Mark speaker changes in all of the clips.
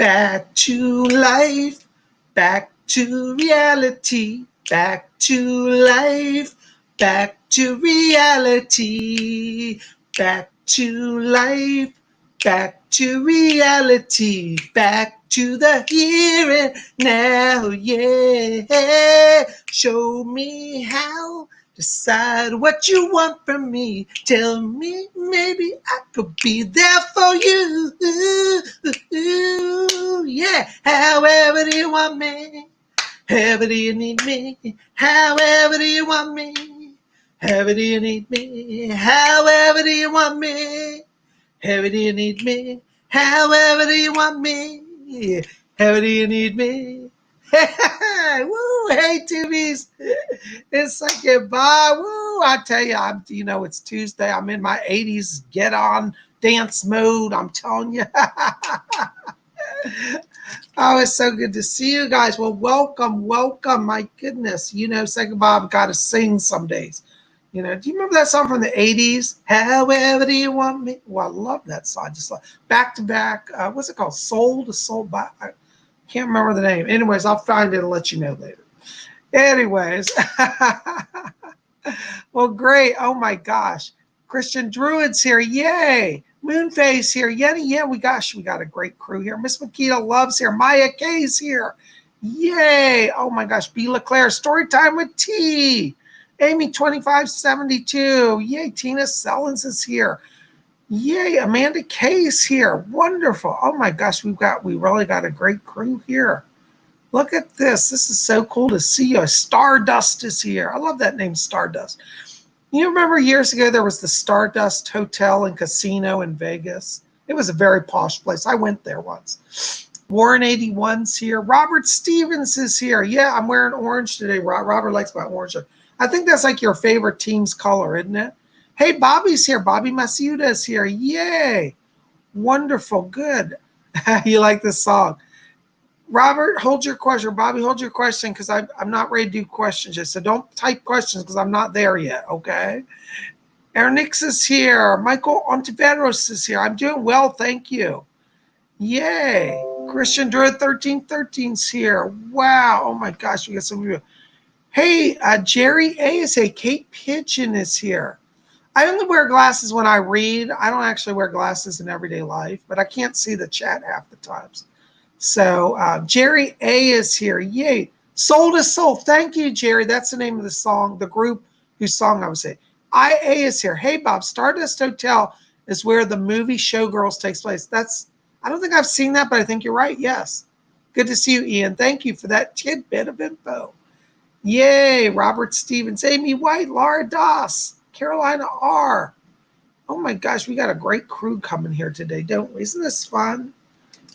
Speaker 1: Back to life, back to reality, back to life, back to reality, back to life, back to reality, back to the here and now, yeah. Show me how, decide what you want from me. Tell me, maybe I could be there for you. Yeah, however do you want me? However do you need me? However do you want me? However do you need me? However do you want me? However do you need me? However do you want me? However do you need me? Woo! Hey, Tubies. It's like goodbye. Woo! I tell you, it's Tuesday. I'm in my 80s get on dance mode. I'm telling you. Oh, it's so good to see you guys. Well, welcome. My goodness. Psychic Bob got to sing some days. Do you remember that song from the 80s? However do you want me? Well, I love that song. Just like back to back. What's it called? Soul to Soul. I can't remember the name. Anyways, I'll find it and let you know later. Anyways. Well, great. Oh, my gosh. Christian Druid's here. Yay. Moonface here. Yeah, we got a great crew here. Miss Makita Love's here. Maya K's here. Yay. Oh, my gosh. B. LeClaire. Storytime with T. Amy 2572. Yay. Tina Sellens is here. Yay. Amanda K's here. Wonderful. Oh, my gosh. We really got a great crew here. Look at this. This is so cool to see you. Stardust is here. I love that name, Stardust. You remember years ago there was the Stardust Hotel and Casino in Vegas? It was a very posh place. I went there once. Warren 81's here. Robert Stevens is here. Yeah, I'm wearing orange today. Robert likes my orange. I think that's like your favorite team's color, isn't it? Hey, Bobby's here. Bobby Masuda is here. Yay. Wonderful. Good. You like this song. Robert, hold your question. Bobby, hold your question because I'm not ready to do questions yet. So don't type questions because I'm not there yet, okay? Ernix is here. Michael Ontiveros is here. I'm doing well, thank you. Yay. Christian Druid 1313's here. Wow. Oh, my gosh. We got some of you. Hey, Jerry A is here. Kate Pigeon is here. I only wear glasses when I read. I don't actually wear glasses in everyday life, but I can't see the chat half the times. So Jerry A is here. Yay. Soul to Soul. Thank you, Jerry. That's the name of the song, the group whose song I was saying. IA is here. Hey, Bob, Stardust Hotel is where the movie Showgirls takes place. I don't think I've seen that, but I think you're right. Yes. Good to see you, Ian. Thank you for that tidbit of info. Yay. Robert Stevens, Amy White, Laura Doss, Carolina R. Oh, my gosh. We got a great crew coming here today, don't we? Isn't this fun?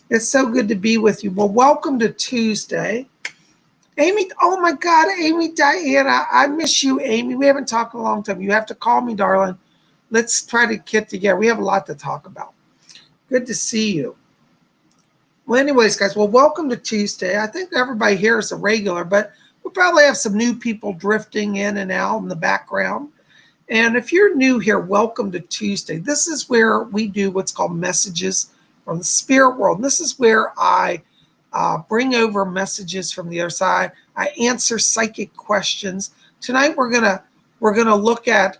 Speaker 1: It's so good to be with you. Well, welcome to Tuesday. Amy, oh my God, Amy Diana, I miss you, Amy. We haven't talked in a long time. You have to call me, darling. Let's try to get together. We have a lot to talk about. Good to see you. Well, anyways, guys, well, welcome to Tuesday. I think everybody here is a regular, but we'll probably have some new people drifting in and out in the background. And if you're new here, welcome to Tuesday. This is where we do what's called messages from the spirit world. And this is where I bring over messages from the other side. I answer psychic questions. Tonight we're gonna look at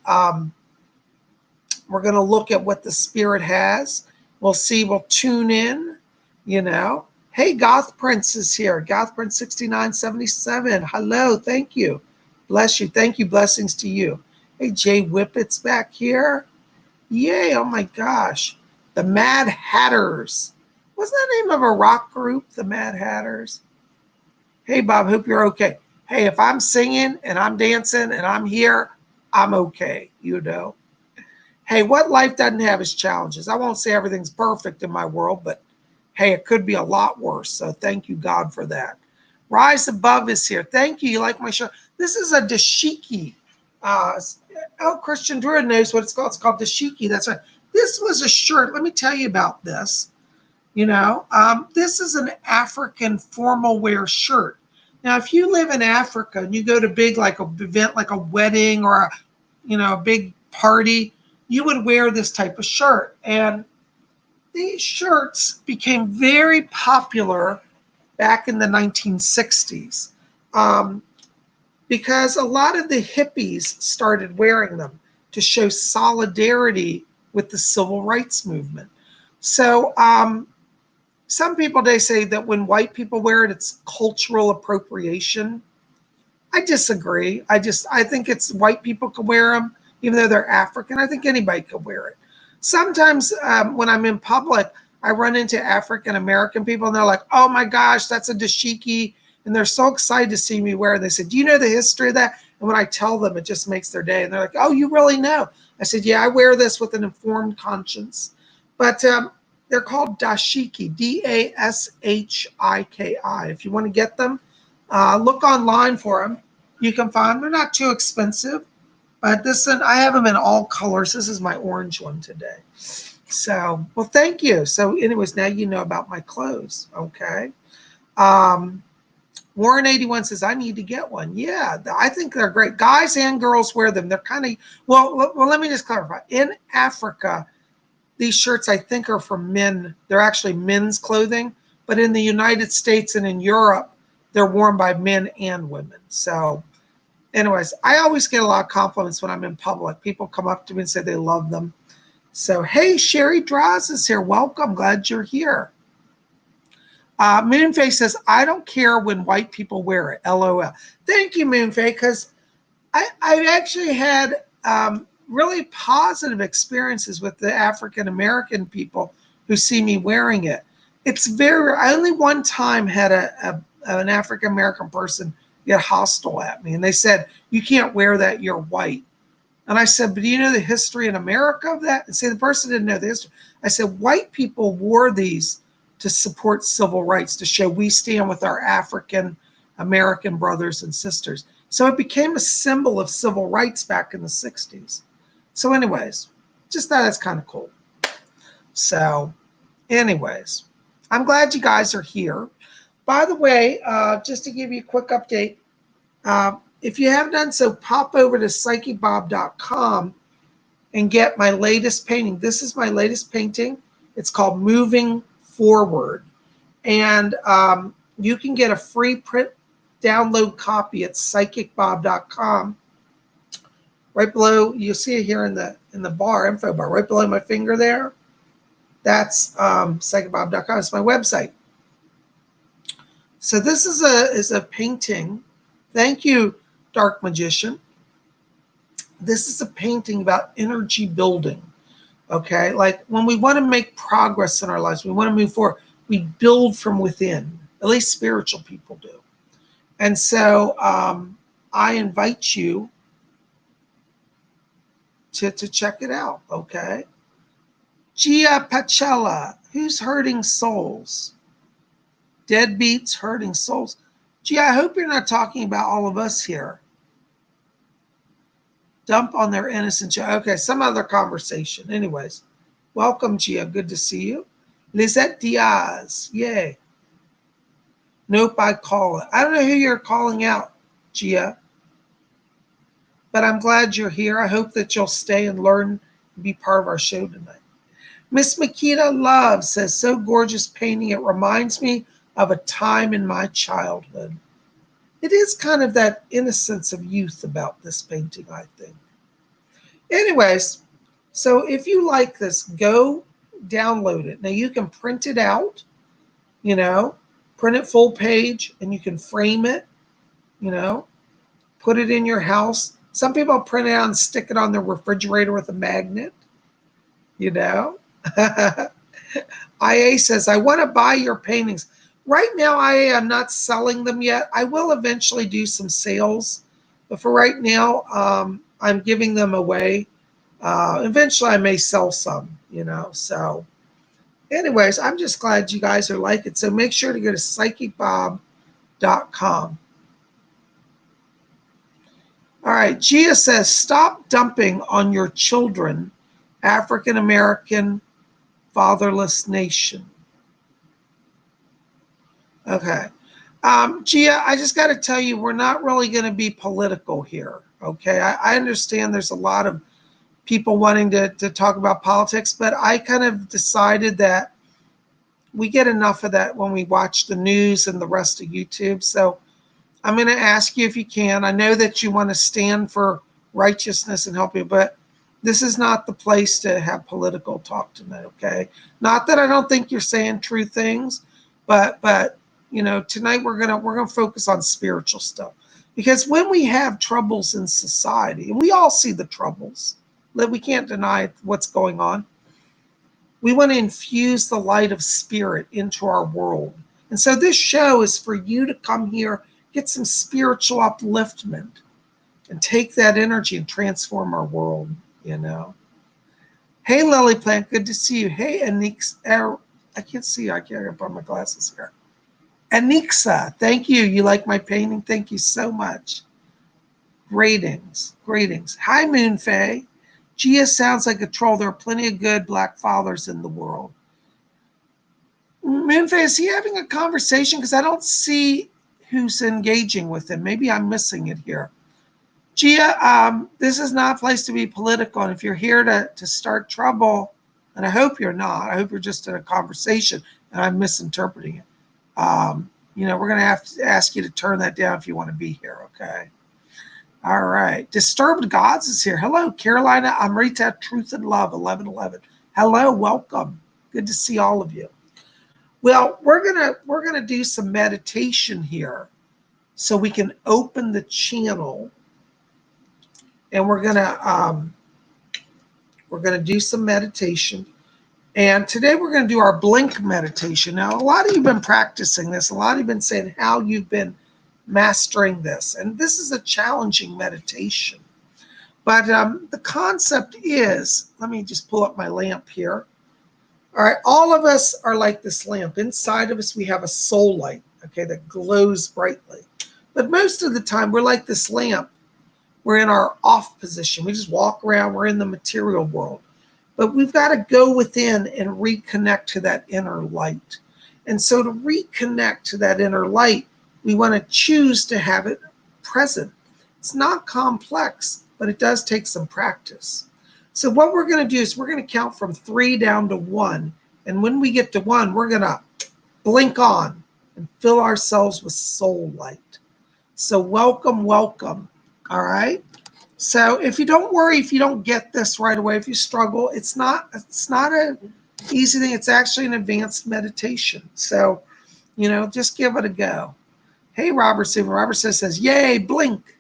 Speaker 1: what the spirit has. We'll see. We'll tune in. Hey, Goth Prince is here. Goth Prince 6977. Hello. Thank you. Bless you. Thank you. Blessings to you. Hey, Jay Whippet's back here. Yay. Oh my gosh. The Mad Hatters. Wasn't that the name of a rock group, the Mad Hatters? Hey, Bob, hope you're okay. Hey, if I'm singing and I'm dancing and I'm here, I'm okay, Hey, what life doesn't have its challenges. I won't say everything's perfect in my world, but hey, it could be a lot worse. So thank you, God, for that. Rise Above is here. Thank you. You like my show? This is a dashiki. Christian Druid knows what it's called. It's called dashiki. That's right. This was a shirt. Let me tell you about this. This is an African formal wear shirt. Now, if you live in Africa and you go to big like a event like a wedding or a big party, you would wear this type of shirt. And These shirts became very popular back in the 1960s because a lot of the hippies started wearing them to show solidarity with the civil rights movement. So some people, they say that when white people wear it, it's cultural appropriation. I disagree. I think it's white people can wear them, even though they're African. I think anybody could wear it. Sometimes when I'm in public, I run into African American people and they're like, oh my gosh, that's a dashiki. And they're so excited to see me wear it. They said, do you know the history of that? And when I tell them, it just makes their day. And they're like, oh, you really know? I said, yeah, I wear this with an informed conscience. But they're called dashiki, Dashiki. If you want to get them, look online for them. You can find them. They're not too expensive. But this one, I have them in all colors. This is my orange one today. So, well, thank you. So anyways, now you know about my clothes, okay? Warren 81 says, I need to get one. Yeah, I think they're great. Guys and girls wear them. They're kind of, well, let me just clarify. In Africa, these shirts, I think, are for men. They're actually men's clothing. But in the United States and in Europe, they're worn by men and women. So anyways, I always get a lot of compliments when I'm in public. People come up to me and say they love them. So, hey, Sherry Draws is here. Welcome. Glad you're here. Moonface says, I don't care when white people wear it. LOL. Thank you, Moonface, because I've actually had really positive experiences with the African American people who see me wearing it. It's very, I only one time had an African American person get hostile at me. And they said, you can't wear that, you're white. And I said, but do you know the history in America of that? And say the person didn't know the history. I said, white people wore these to support civil rights, to show we stand with our African American brothers and sisters. So it became a symbol of civil rights back in the 60s. So anyways, just thought that's kind of cool. So anyways, I'm glad you guys are here. By the way, just to give you a quick update, if you haven't done so, pop over to PsychicBob.com and get my latest painting. This is my latest painting. It's called Moving Forward. And you can get a free print download copy at PsychicBob.com. Right below, you'll see it here in the bar, info bar, right below my finger there. That's PsychicBob.com. It's my website. So this is a painting. Thank you, Dark Magician. This is a painting about energy building. Okay, like when we want to make progress in our lives, we want to move forward, we build from within. At least spiritual people do. And so I invite you to check it out. Okay, Gia Pachella, who's hurting souls? Deadbeats hurting souls. Gee, I hope you're not talking about all of us here. Dump on their innocent child. Okay, some other conversation. Anyways, welcome, Gia. Good to see you. Lizette Diaz. Yay. Nope, I call it. I don't know who you're calling out, Gia, but I'm glad you're here. I hope that you'll stay and learn and be part of our show tonight. Miss Makita Love says, so gorgeous painting. It reminds me of a time in my childhood. It is kind of that innocence of youth about this painting, I think. Anyways, so if you like this, go download it. Now you can print it out, print it full page, and you can frame it, put it in your house. Some people print it out and stick it on their refrigerator with a magnet, IA says, I want to buy your paintings. Right now, I am not selling them yet. I will eventually do some sales. But for right now, I'm giving them away. Eventually, I may sell some, So anyways, I'm just glad you guys are like it. So make sure to go to PsychicBob.com. All right. Gia says, stop dumping on your children, African American fatherless nation. Okay. Gia, I just got to tell you, we're not really going to be political here. Okay. I understand there's a lot of people wanting to talk about politics, but I kind of decided that we get enough of that when we watch the news and the rest of YouTube. So I'm going to ask you if you can. I know that you want to stand for righteousness and help you, but this is not the place to have political talk tonight, okay? Not that I don't think you're saying true things, but you know, tonight we're gonna focus on spiritual stuff. Because when we have troubles in society, and we all see the troubles, we can't deny what's going on. We want to infuse the light of spirit into our world. And so this show is for you to come here, get some spiritual upliftment, and take that energy and transform our world, you know. Hey, Lily Plant, good to see you. Hey, Anix, I can't see you. I can't put my glasses here. Anixa, thank you. You like my painting? Thank you so much. Greetings. Hi, Moon Faye. Gia sounds like a troll. There are plenty of good black fathers in the world. Moon Faye, is he having a conversation? Because I don't see who's engaging with him. Maybe I'm missing it here. Gia, this is not a place to be political. And if you're here to start trouble, and I hope you're not, I hope you're just in a conversation and I'm misinterpreting it. You know, we're going to have to ask you to turn that down if you want to be here, okay? All right. Disturbed Gods is here. Hello, Carolina Amrita, Truth and Love, 1111. Hello, welcome. Good to see all of you. Well, we're gonna do some meditation here so we can open the channel, and we're gonna do some meditation. And today we're going to do our blink meditation. Now, a lot of you have been practicing this. A lot of you have been saying how you've been mastering this. And this is a challenging meditation. But the concept is, let me just pull up my lamp here. All right, all of us are like this lamp. Inside of us, we have a soul light, okay, that glows brightly. But most of the time, we're like this lamp. We're in our off position. We just walk around. We're in the material world. But we've got to go within and reconnect to that inner light. And so to reconnect to that inner light, we want to choose to have it present. It's not complex, but it does take some practice. So what we're going to do is we're going to count from 3 down to 1. And when we get to 1, we're going to blink on and fill ourselves with soul light. So welcome. All right. So if you don't worry, if you don't get this right away, if you struggle, it's not an easy thing. It's actually an advanced meditation. So, you know, just give it a go. Hey, Robert Stephen. Robert says, yay, blink.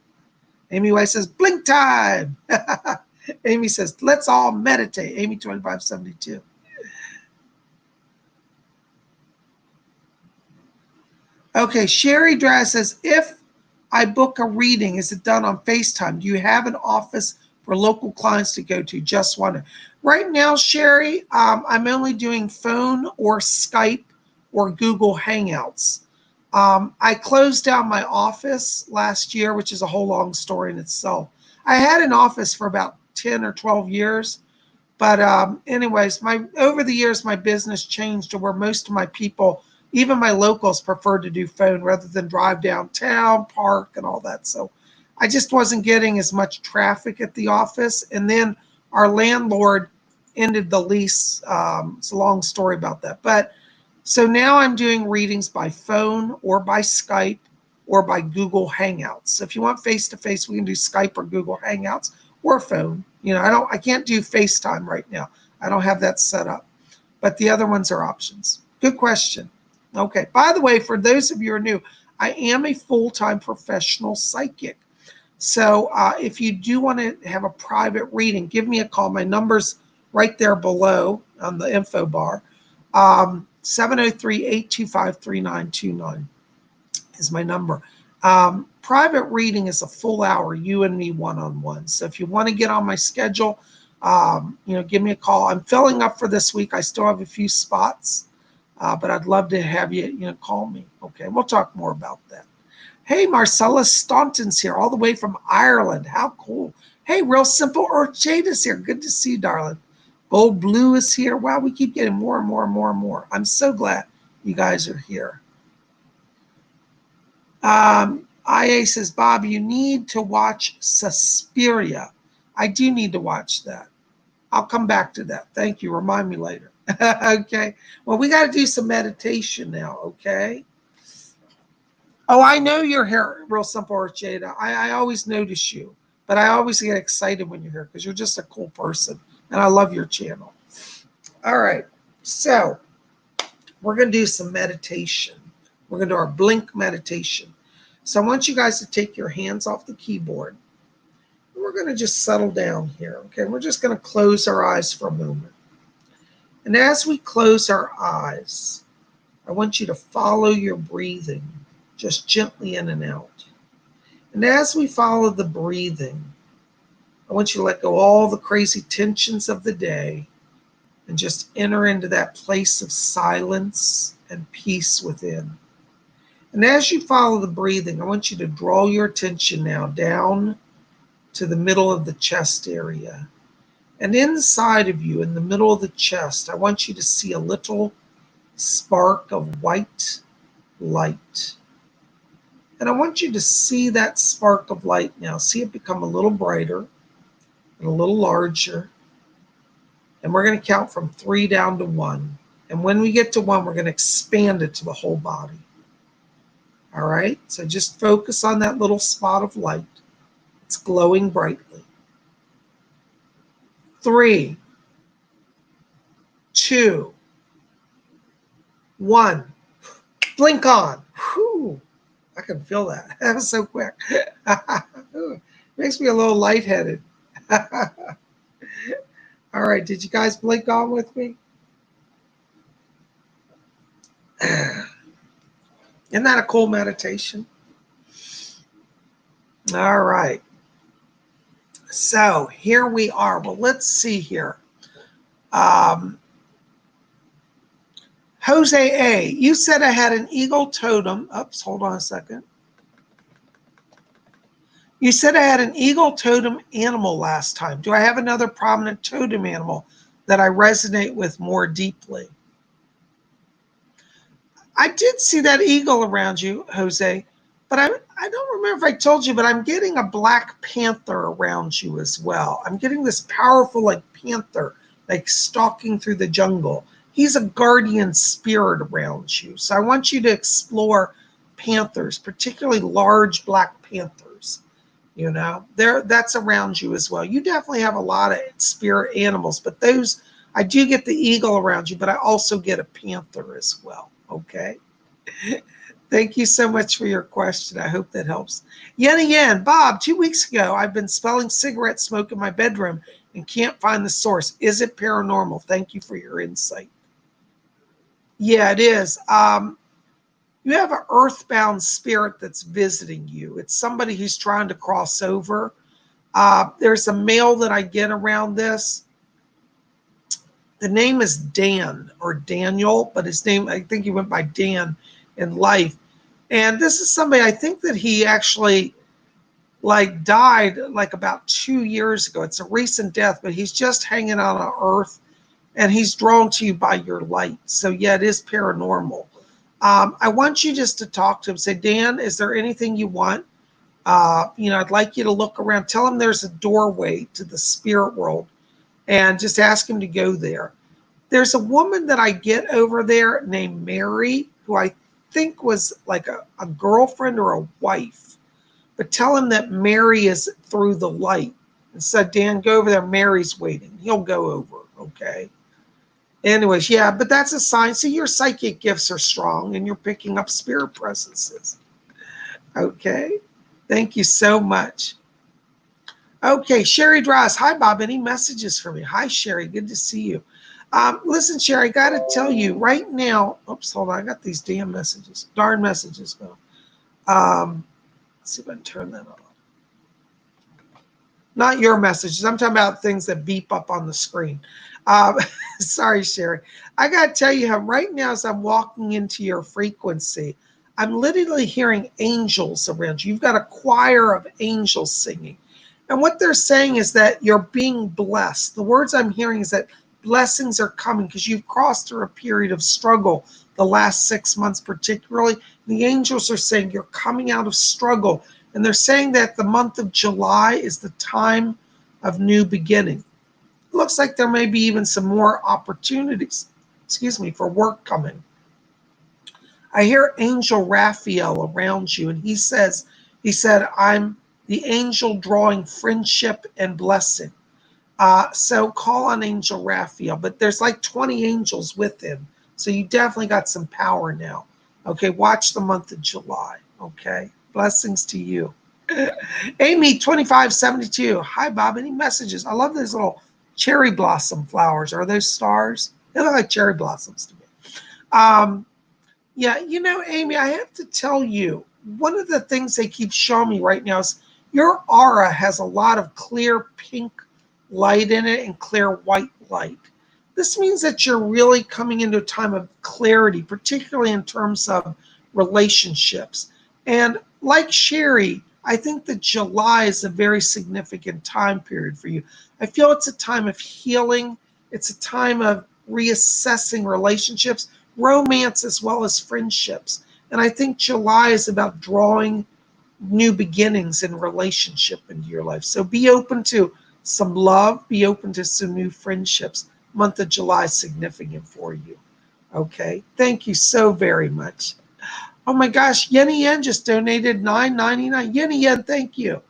Speaker 1: Amy White says, blink time. Amy says, let's all meditate. Amy 2572. Okay, Sherry Dry says, if I book a reading, is it done on FaceTime? Do you have an office for local clients to go to? Just wonder. Right now, Sherry, I'm only doing phone or Skype or Google Hangouts. I closed down my office last year, which is a whole long story in itself. I had an office for about 10 or 12 years. But anyways, over the years, my business changed to where most of my people, even my locals, preferred to do phone rather than drive downtown, park, and all that. So I just wasn't getting as much traffic at the office. And then our landlord ended the lease. It's a long story about that. But so now I'm doing readings by phone or by Skype or by Google Hangouts. So if you want face-to-face, we can do Skype or Google Hangouts or phone. You know, I can't do FaceTime right now. I don't have that set up. But the other ones are options. Good question. Okay, by the way, for those of you who are new, I am a full-time professional psychic. So if you do want to have a private reading, give me a call. My number's right there below on the info bar. 703-825-3929 is my number. Private reading is a full hour, you and me one-on-one. So if you want to get on my schedule, you know, give me a call. I'm filling up for this week. I still have a few spots. But I'd love to have you, call me. Okay, we'll talk more about that. Hey, Marcella Staunton's here, all the way from Ireland. How cool. Hey, Real Simple Earth Jade is here. Good to see you, darling. Gold Blue is here. Wow, we keep getting more and more and more and more. I'm so glad you guys are here. IA says, Bob, you need to watch Suspiria. I do need to watch that. I'll come back to that. Thank you. Remind me later. Okay. Well, we got to do some meditation now. Okay. Oh, I know you're here, Real Simple Earth Jada. I always notice you, but I always get excited when you're here because you're just a cool person, and I love your channel. All right, so we're going to do some meditation. We're going to do our blink meditation. So I want you guys to take your hands off the keyboard. We're going to just settle down here, okay? We're just going to close our eyes for a moment. And as we close our eyes, I want you to follow your breathing, just gently in and out. And as we follow the breathing, I want you to let go all the crazy tensions of the day and just enter into that place of silence and peace within. And as you follow the breathing, I want you to draw your attention now down to the middle of the chest area. And inside of you, in the middle of the chest, I want you to see a little spark of white light. And I want you to see that spark of light now. See it become a little brighter and a little larger. And we're going to count from 3 down to 1. And when we get to 1, we're going to expand it to the whole body. All right? So just focus on that little spot of light. It's glowing brightly. 3, 2, 1. Blink on. Whew. I can feel that. That was so quick. Makes me a little lightheaded. All right, did you guys blink on with me? Isn't that a cool meditation? All right. So here we are. Well, let's see here. Jose A., you said I had an eagle totem. Oops, hold on a second. You said I had an eagle totem animal last time. Do I have another prominent totem animal that I resonate with more deeply? I did see that eagle around you, Jose, but I don't remember if I told you, but I'm getting a black panther around you as well. I'm getting this powerful like panther, like stalking through the jungle. He's a guardian spirit around you. So I want you to explore panthers, particularly large black panthers. You know, that's around you as well. You definitely have a lot of spirit animals, but those, I do get the eagle around you, but I also get a panther as well. Okay. Thank you so much for your question. I hope that helps. Yet again, Bob, 2 weeks ago, I've been smelling cigarette smoke in my bedroom and can't find the source. Is it paranormal? Thank you for your insight. Yeah, it is. You have an earthbound spirit that's visiting you. It's somebody who's trying to cross over. There's a male that I get around this. The name is Dan or Daniel, but his name, I think he went by Dan in life. And this is somebody, I think that he actually like died like about 2 years ago. It's a recent death, but he's just hanging out on earth and he's drawn to you by your light. So yeah, it is paranormal. I want you just to talk to him. Say, Dan, is there anything you want? I'd like you to look around. Tell him there's a doorway to the spirit world and just ask him to go there. There's a woman that I get over there named Mary, who I think was like a girlfriend or a wife. But tell him that Mary is through the light. And said, Dan, go over there. Mary's waiting. He'll go over, okay? Anyways, yeah, but that's a sign. See, your psychic gifts are strong and you're picking up spirit presences. Okay, thank you so much. Okay, Sherry Dross. Hi, Bob. Any messages for me? Hi, Sherry. Good to see you. Listen, Sherry, I got to tell you right now. Oops, hold on. I got these damn messages. Darn messages, though. Let's see if I can turn that on. Not your messages. I'm talking about things that beep up on the screen. Sorry, Sherry. I got to tell you how right now as I'm walking into your frequency, I'm literally hearing angels around you. You've got a choir of angels singing. And what they're saying is that you're being blessed. The words I'm hearing is that blessings are coming because you've crossed through a period of struggle the last 6 months particularly. The angels are saying you're coming out of struggle. And they're saying that the month of July is the time of new beginning. It looks like there may be even some more opportunities, for work coming. I hear Angel Raphael around you, and he said, I'm the angel drawing friendship and blessing. So call on Angel Raphael, but there's like 20 angels with him. So you definitely got some power now. Okay, watch the month of July. Okay, blessings to you. Amy 2572. Hi, Bob. Any messages? I love those little cherry blossom flowers. Are those stars? They look like cherry blossoms to me. Yeah, Amy, I have to tell you, one of the things they keep showing me right now is your aura has a lot of clear pink light in it and clear white light. This means that you're really coming into a time of clarity, particularly in terms of relationships. And like Sherry, I think that July is a very significant time period for you. I feel it's a time of healing. It's a time of reassessing relationships, romance as well as friendships. And I think July is about drawing new beginnings in relationship into your life. So be open to some love, be open to some new friendships. Month of July is significant for you. Okay. Thank you so very much. Oh my gosh, Yenny Yen just donated $9.99. Yenny Yen, thank you.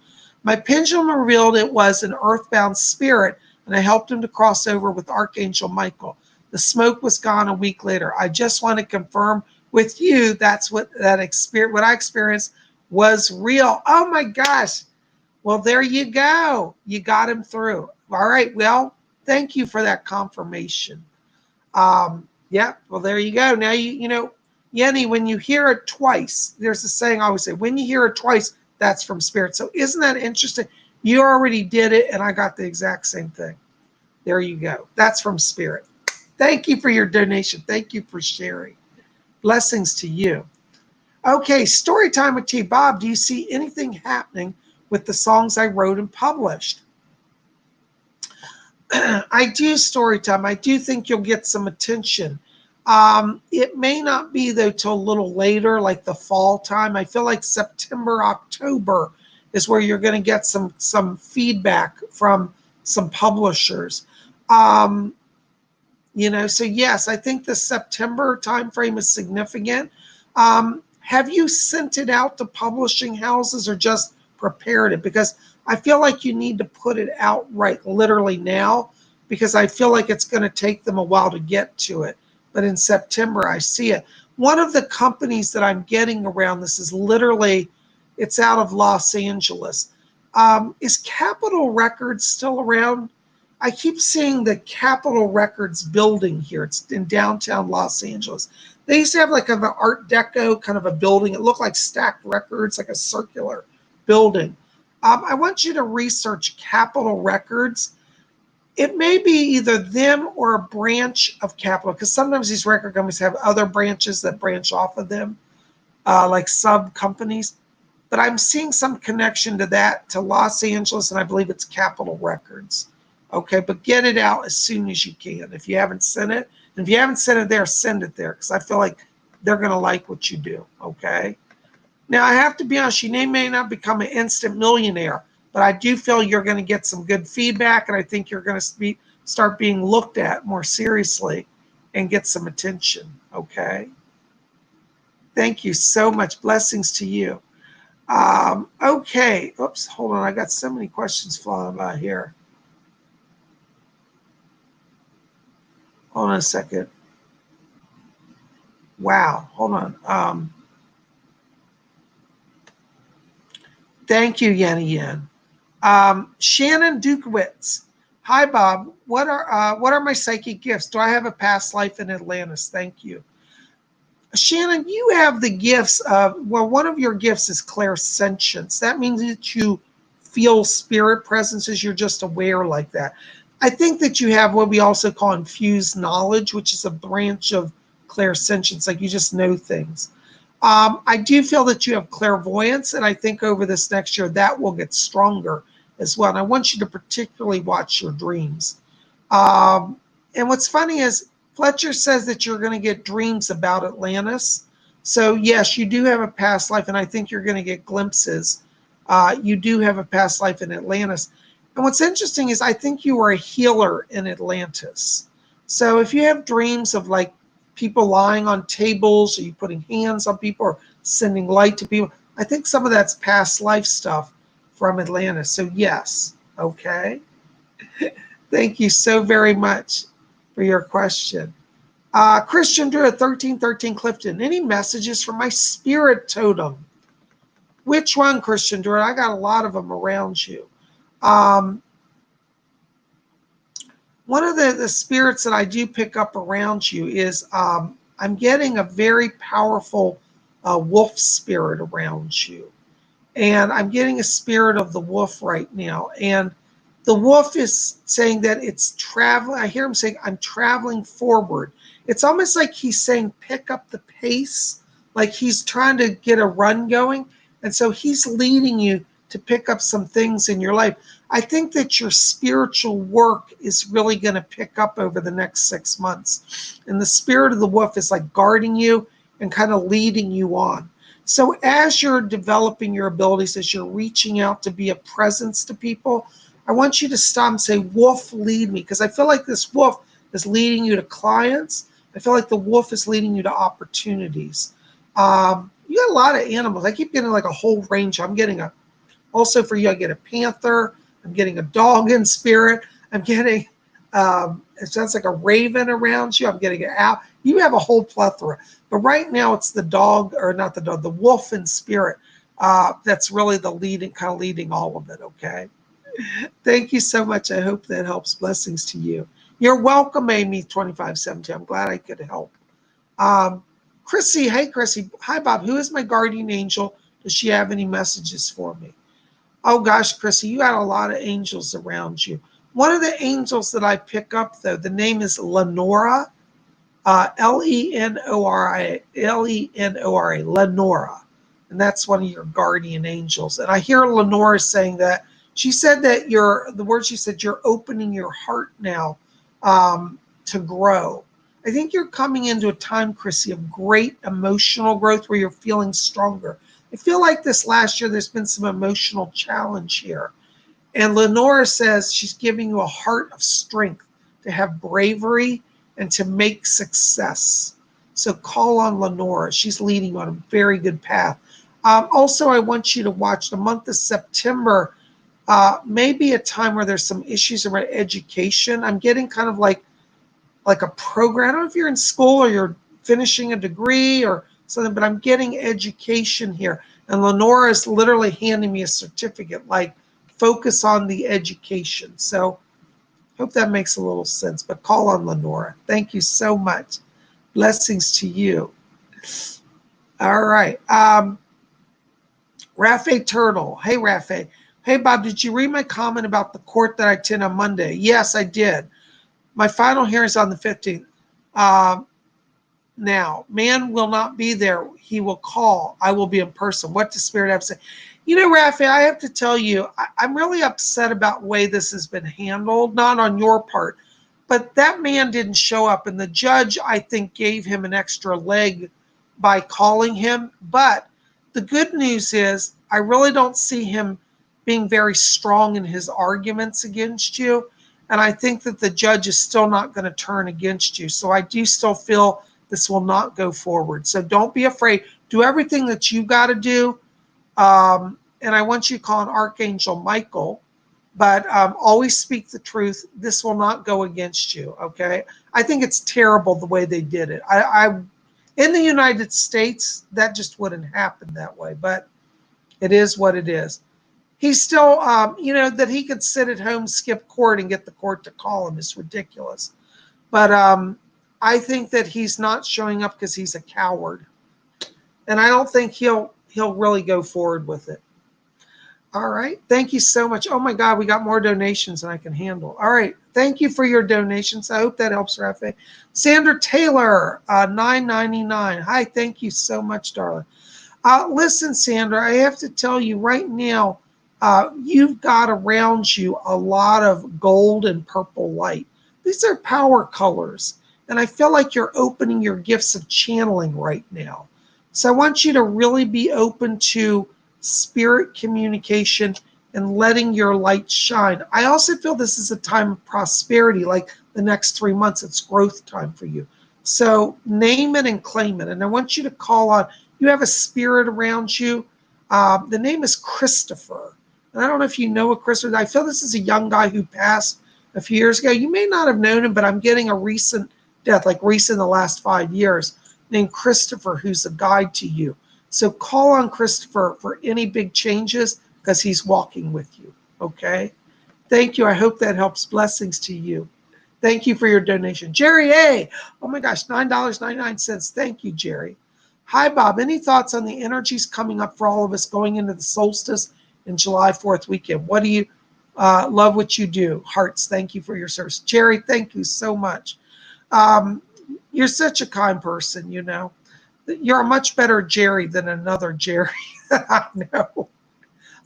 Speaker 1: My pendulum revealed it was an earthbound spirit, and I helped him to cross over with Archangel Michael. The smoke was gone a week later. I just want to confirm with you that's what I experienced was real. Oh my gosh. Well, there you go. You got him through. All right. Well, thank you for that confirmation. Yeah. Well, there you go. Now Yenny, when you hear it twice, there's a saying I always say, when you hear it twice, that's from spirit. So isn't that interesting? You already did it, and I got the exact same thing. There you go. That's from spirit. Thank you for your donation. Thank you for sharing. Blessings to you. Okay, story time with T. Bob, do you see anything happening with the songs I wrote and published? I do story time. I do think you'll get some attention. It may not be, though, till a little later, like the fall time. I feel like September, October is where you're going to get some feedback from some publishers. So yes, I think the September timeframe is significant. Have you sent it out to publishing houses or just prepared it? Because I feel like you need to put it out right literally now, because I feel like it's going to take them a while to get to it. But in September, I see it. One of the companies that I'm getting around this is it's out of Los Angeles. Is Capitol Records still around? I keep seeing the Capitol Records building here. It's in downtown Los Angeles. They used to have like an Art Deco kind of a building. It looked like stacked records, like a circular building. I want you to research Capitol Records. It may be either them or a branch of Capitol, because sometimes these record companies have other branches that branch off of them, like sub companies. But I'm seeing some connection to that, to Los Angeles, and I believe it's Capitol Records. Okay, but get it out as soon as you can. If you haven't sent it, and if you haven't sent it there, send it there, because I feel like they're going to like what you do. Okay. Now, I have to be honest, you may not become an instant millionaire, but I do feel you're going to get some good feedback, and I think you're going to start being looked at more seriously and get some attention. Okay. Thank you so much. Blessings to you. Okay. Oops, hold on. I got so many questions flying by here. Hold on a second. Wow. Hold on. Thank you, Yenny Yen. Shannon Dukowitz. Hi, Bob. What are my psychic gifts? Do I have a past life in Atlantis? Thank you. Shannon, you have the gifts of, one of your gifts is clairsentience. That means that you feel spirit presences. You're just aware like that. I think that you have what we also call infused knowledge, which is a branch of clairsentience, like you just know things. I do feel that you have clairvoyance, and I think over this next year that will get stronger as well. And I want you to particularly watch your dreams. And what's funny is Fletcher says that you're going to get dreams about Atlantis. So yes, you do have a past life, and I think you're going to get glimpses. You do have a past life in Atlantis. And what's interesting is I think you are a healer in Atlantis. So if you have dreams of like people lying on tables, or you putting hands on people, or sending light to people, I think some of that's past life stuff from Atlantis. So yes, okay. Thank you so very much for your question. Christian Drew at 1313 Clifton. Any messages from my spirit totem? Which one, Christian Drew? I got a lot of them around you. Um, One of the spirits that I do pick up around you is I'm getting a very powerful wolf spirit around you. And I'm getting a spirit of the wolf right now. And the wolf is saying that it's traveling. I hear him saying, I'm traveling forward. It's almost like he's saying, pick up the pace, like he's trying to get a run going. And so he's leading you to pick up some things in your life. I think that your spiritual work is really going to pick up over the next 6 months. And the spirit of the wolf is like guarding you and kind of leading you on. So as you're developing your abilities, as you're reaching out to be a presence to people, I want you to stop and say, wolf, lead me. Because I feel like this wolf is leading you to clients. I feel like the wolf is leading you to opportunities. You got a lot of animals. I keep getting like a whole range. I'm getting also for you, I get a panther. I'm getting a dog in spirit. I'm getting, it sounds like a raven around you. I'm getting an owl. You have a whole plethora. But right now it's the dog, or not the dog, the wolf in spirit. That's really the leading, kind of leading all of it, okay? Thank you so much. I hope that helps. Blessings to you. You're welcome, Amy 2517. I'm glad I could help. Chrissy, hey, Chrissy. Hi, Bob. Who is my guardian angel? Does she have any messages for me? Oh, gosh, Chrissy, you got a lot of angels around you. One of the angels that I pick up, though, the name is Lenora, Lenora, Lenora. And that's one of your guardian angels. And I hear Lenora saying that. She said that the word she said, you're opening your heart now to grow. I think you're coming into a time, Chrissy, of great emotional growth where you're feeling stronger. I feel like this last year there's been some emotional challenge here. And Lenora says she's giving you a heart of strength to have bravery and to make success. So call on Lenora. She's leading you on a very good path. Also, I want you to watch the month of September. Maybe a time where there's some issues around education. I'm getting kind of like a program. I don't know if you're in school or you're finishing a degree or something, but I'm getting education here. And Lenora is literally handing me a certificate, like focus on the education. So hope that makes a little sense, but call on Lenora. Thank you so much. Blessings to you. All right. Rafe Turtle. Hey, Rafe. Hey, Bob, did you read my comment about the court that I attend on Monday? Yes, I did. My final hearing is on the 15th. Now, man will not be there. He will call. I will be in person. What does Spirit have to say? You know, Rafi, I have to tell you, I'm really upset about the way this has been handled, not on your part, but that man didn't show up. And the judge, I think, gave him an extra leg by calling him. But the good news is I really don't see him being very strong in his arguments against you. And I think that the judge is still not going to turn against you. So I do still feel this will not go forward. So don't be afraid. Do everything that you got to do. And I want you to call on Archangel Michael, but always speak the truth. This will not go against you, okay? I think it's terrible the way they did it. In the United States, that just wouldn't happen that way, but it is what it is. He's still, that he could sit at home, skip court, and get the court to call him is ridiculous. But I think that he's not showing up because he's a coward. And I don't think he'll really go forward with it. All right. Thank you so much. Oh, my God. We got more donations than I can handle. All right. Thank you for your donations. I hope that helps, Rafe. Sandra Taylor, $9.99. Hi. Thank you so much, darling. Listen, Sandra, I have to tell you right now, you've got around you a lot of gold and purple light. These are power colors. And I feel like you're opening your gifts of channeling right now. So I want you to really be open to spirit communication and letting your light shine. I also feel this is a time of prosperity, like the next 3 months, it's growth time for you. So name it and claim it. And I want you to call on, you have a spirit around you. The name is Christopher. And I don't know if you know a Christopher. I feel this is a young guy who passed a few years ago. You may not have known him, but I'm getting a recent death, like recent in the last 5 years, named Christopher, who's a guide to you. So call on Christopher for any big changes because he's walking with you, okay? Thank you. I hope that helps. Blessings to you. Thank you for your donation. Jerry A. Oh my gosh, $9.99. Thank you, Jerry. Hi, Bob. Any thoughts on the energies coming up for all of us going into the solstice in July 4th weekend? What do you love what you do? Hearts, thank you for your service. Jerry, thank you so much. You're such a kind person, you know. You're a much better Jerry than another Jerry that I know.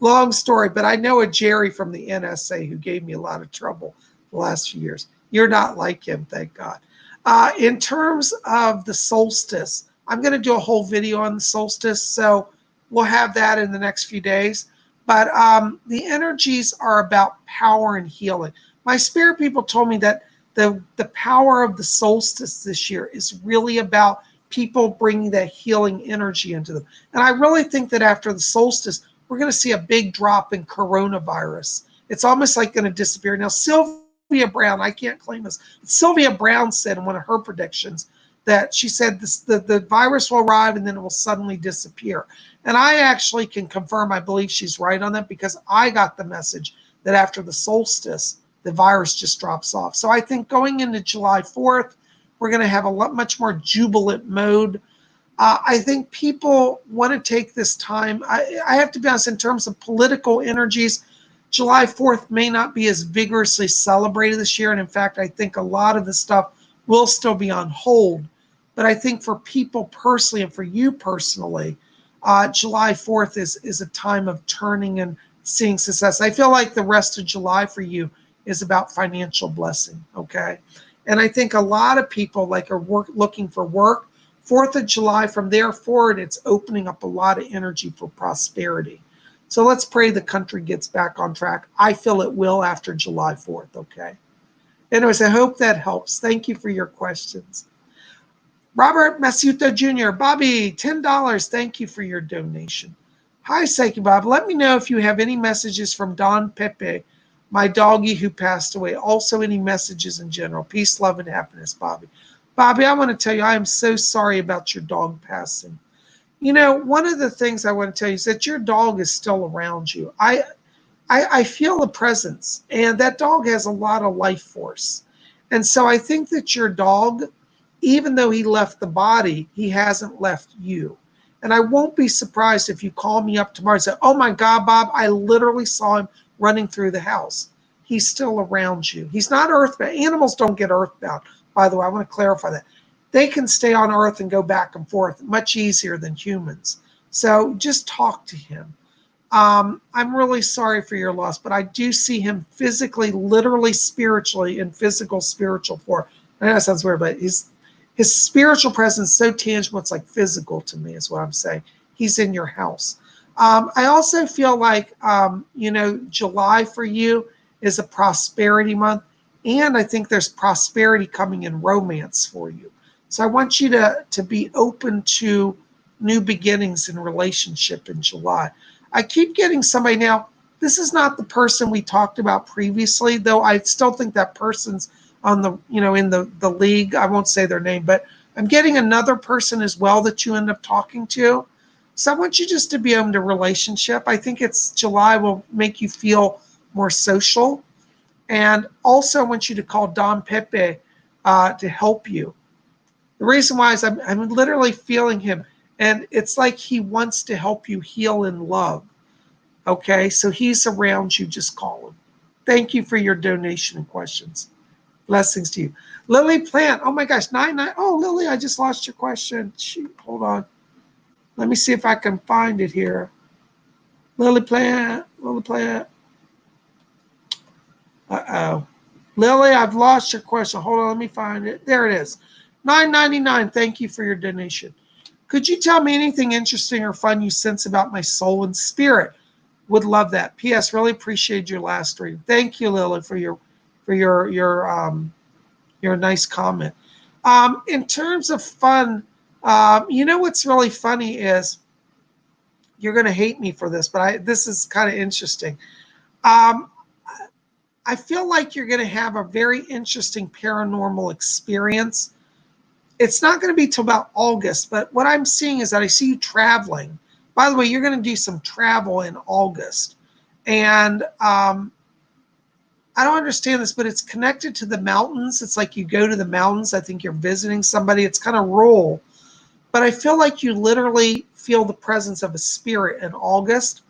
Speaker 1: Long story, but I know a Jerry from the NSA who gave me a lot of trouble the last few years. You're not like him, thank God. In terms of the solstice, I'm going to do a whole video on the solstice, so we'll have that in the next few days. But the energies are about power and healing. My spirit people told me that the power of the solstice this year is really about people bringing that healing energy into them. And I really think that after the solstice, we're going to see a big drop in coronavirus. It's almost like going to disappear. Now, Sylvia Brown, I can't claim this, but Sylvia Brown said in one of her predictions that she said the virus will arrive and then it will suddenly disappear. And I actually can confirm, I believe she's right on that because I got the message that after the solstice, the virus just drops off. So I think going into July 4th, we're going to have a much more jubilant mode. I think people want to take this time. I have to be honest, in terms of political energies, July 4th may not be as vigorously celebrated this year. And in fact, I think a lot of the stuff will still be on hold. But I think for people personally and for you personally, July 4th is a time of turning and seeing success. I feel like the rest of July for you is about financial blessing, okay? And I think a lot of people like are looking for work. 4th of July, from there forward, it's opening up a lot of energy for prosperity. So let's pray the country gets back on track. I feel it will after July 4th, okay? Anyways, I hope that helps. Thank you for your questions. Robert Masuto Jr., Bobby, $10. Thank you for your donation. Hi, Psychic Bob. Let me know if you have any messages from Don Pepe, my doggie who passed away. Also, any messages in general. Peace, love, and happiness, Bobby. Bobby, I want to tell you, I am so sorry about your dog passing. You know, one of the things I want to tell you is that your dog is still around you. I feel the presence, and that dog has a lot of life force. And so I think that your dog, even though he left the body, he hasn't left you. And I won't be surprised if you call me up tomorrow and say, oh my God, Bob, I literally saw him running through the house. He's still around you. He's not earthbound. Animals don't get earthbound. By the way, I want to clarify that. They can stay on Earth and go back and forth much easier than humans. So just talk to him. I'm really sorry for your loss, but I do see him physically, literally, spiritually, in physical, spiritual form. I know that sounds weird, but his spiritual presence is so tangible, it's like physical to me, is what I'm saying. He's in your house. I also feel like, July for you is a prosperity month. And I think there's prosperity coming in romance for you. So I want you to be open to new beginnings in relationship in July. I keep getting somebody now. This is not the person we talked about previously, though I still think that person's on the, in the league. I won't say their name, but I'm getting another person as well that you end up talking to. So I want you just to be open to relationship. I think it's July will make you feel more social. And also I want you to call Don Pepe to help you. The reason why is I'm literally feeling him. And it's like he wants to help you heal in love. Okay, so he's around you. Just call him. Thank you for your donation and questions. Blessings to you. Lily Plant. Oh my gosh, 99. Oh, Lily, I just lost your question. Shoot, hold on. Let me see if I can find it here. Lily Plant. Uh-oh. Lily, I've lost your question. Hold on, let me find it. There it is. $9.99. Thank you for your donation. Could you tell me anything interesting or fun you sense about my soul and spirit? Would love that. P.S. Really appreciate your last read. Thank you, Lily, for your nice comment. In terms of fun, you know what's really funny is you're going to hate me for this, but this is kind of interesting. Um, I feel like you're going to have a very interesting paranormal experience. It's not going to be till about August, but what I'm seeing is that I see you traveling. By the way, you're going to do some travel in August. And I don't understand this, but it's connected to the mountains. It's like you go to the mountains. I think you're visiting somebody. It's kind of rural. But I feel like you literally feel the presence of a spirit in August.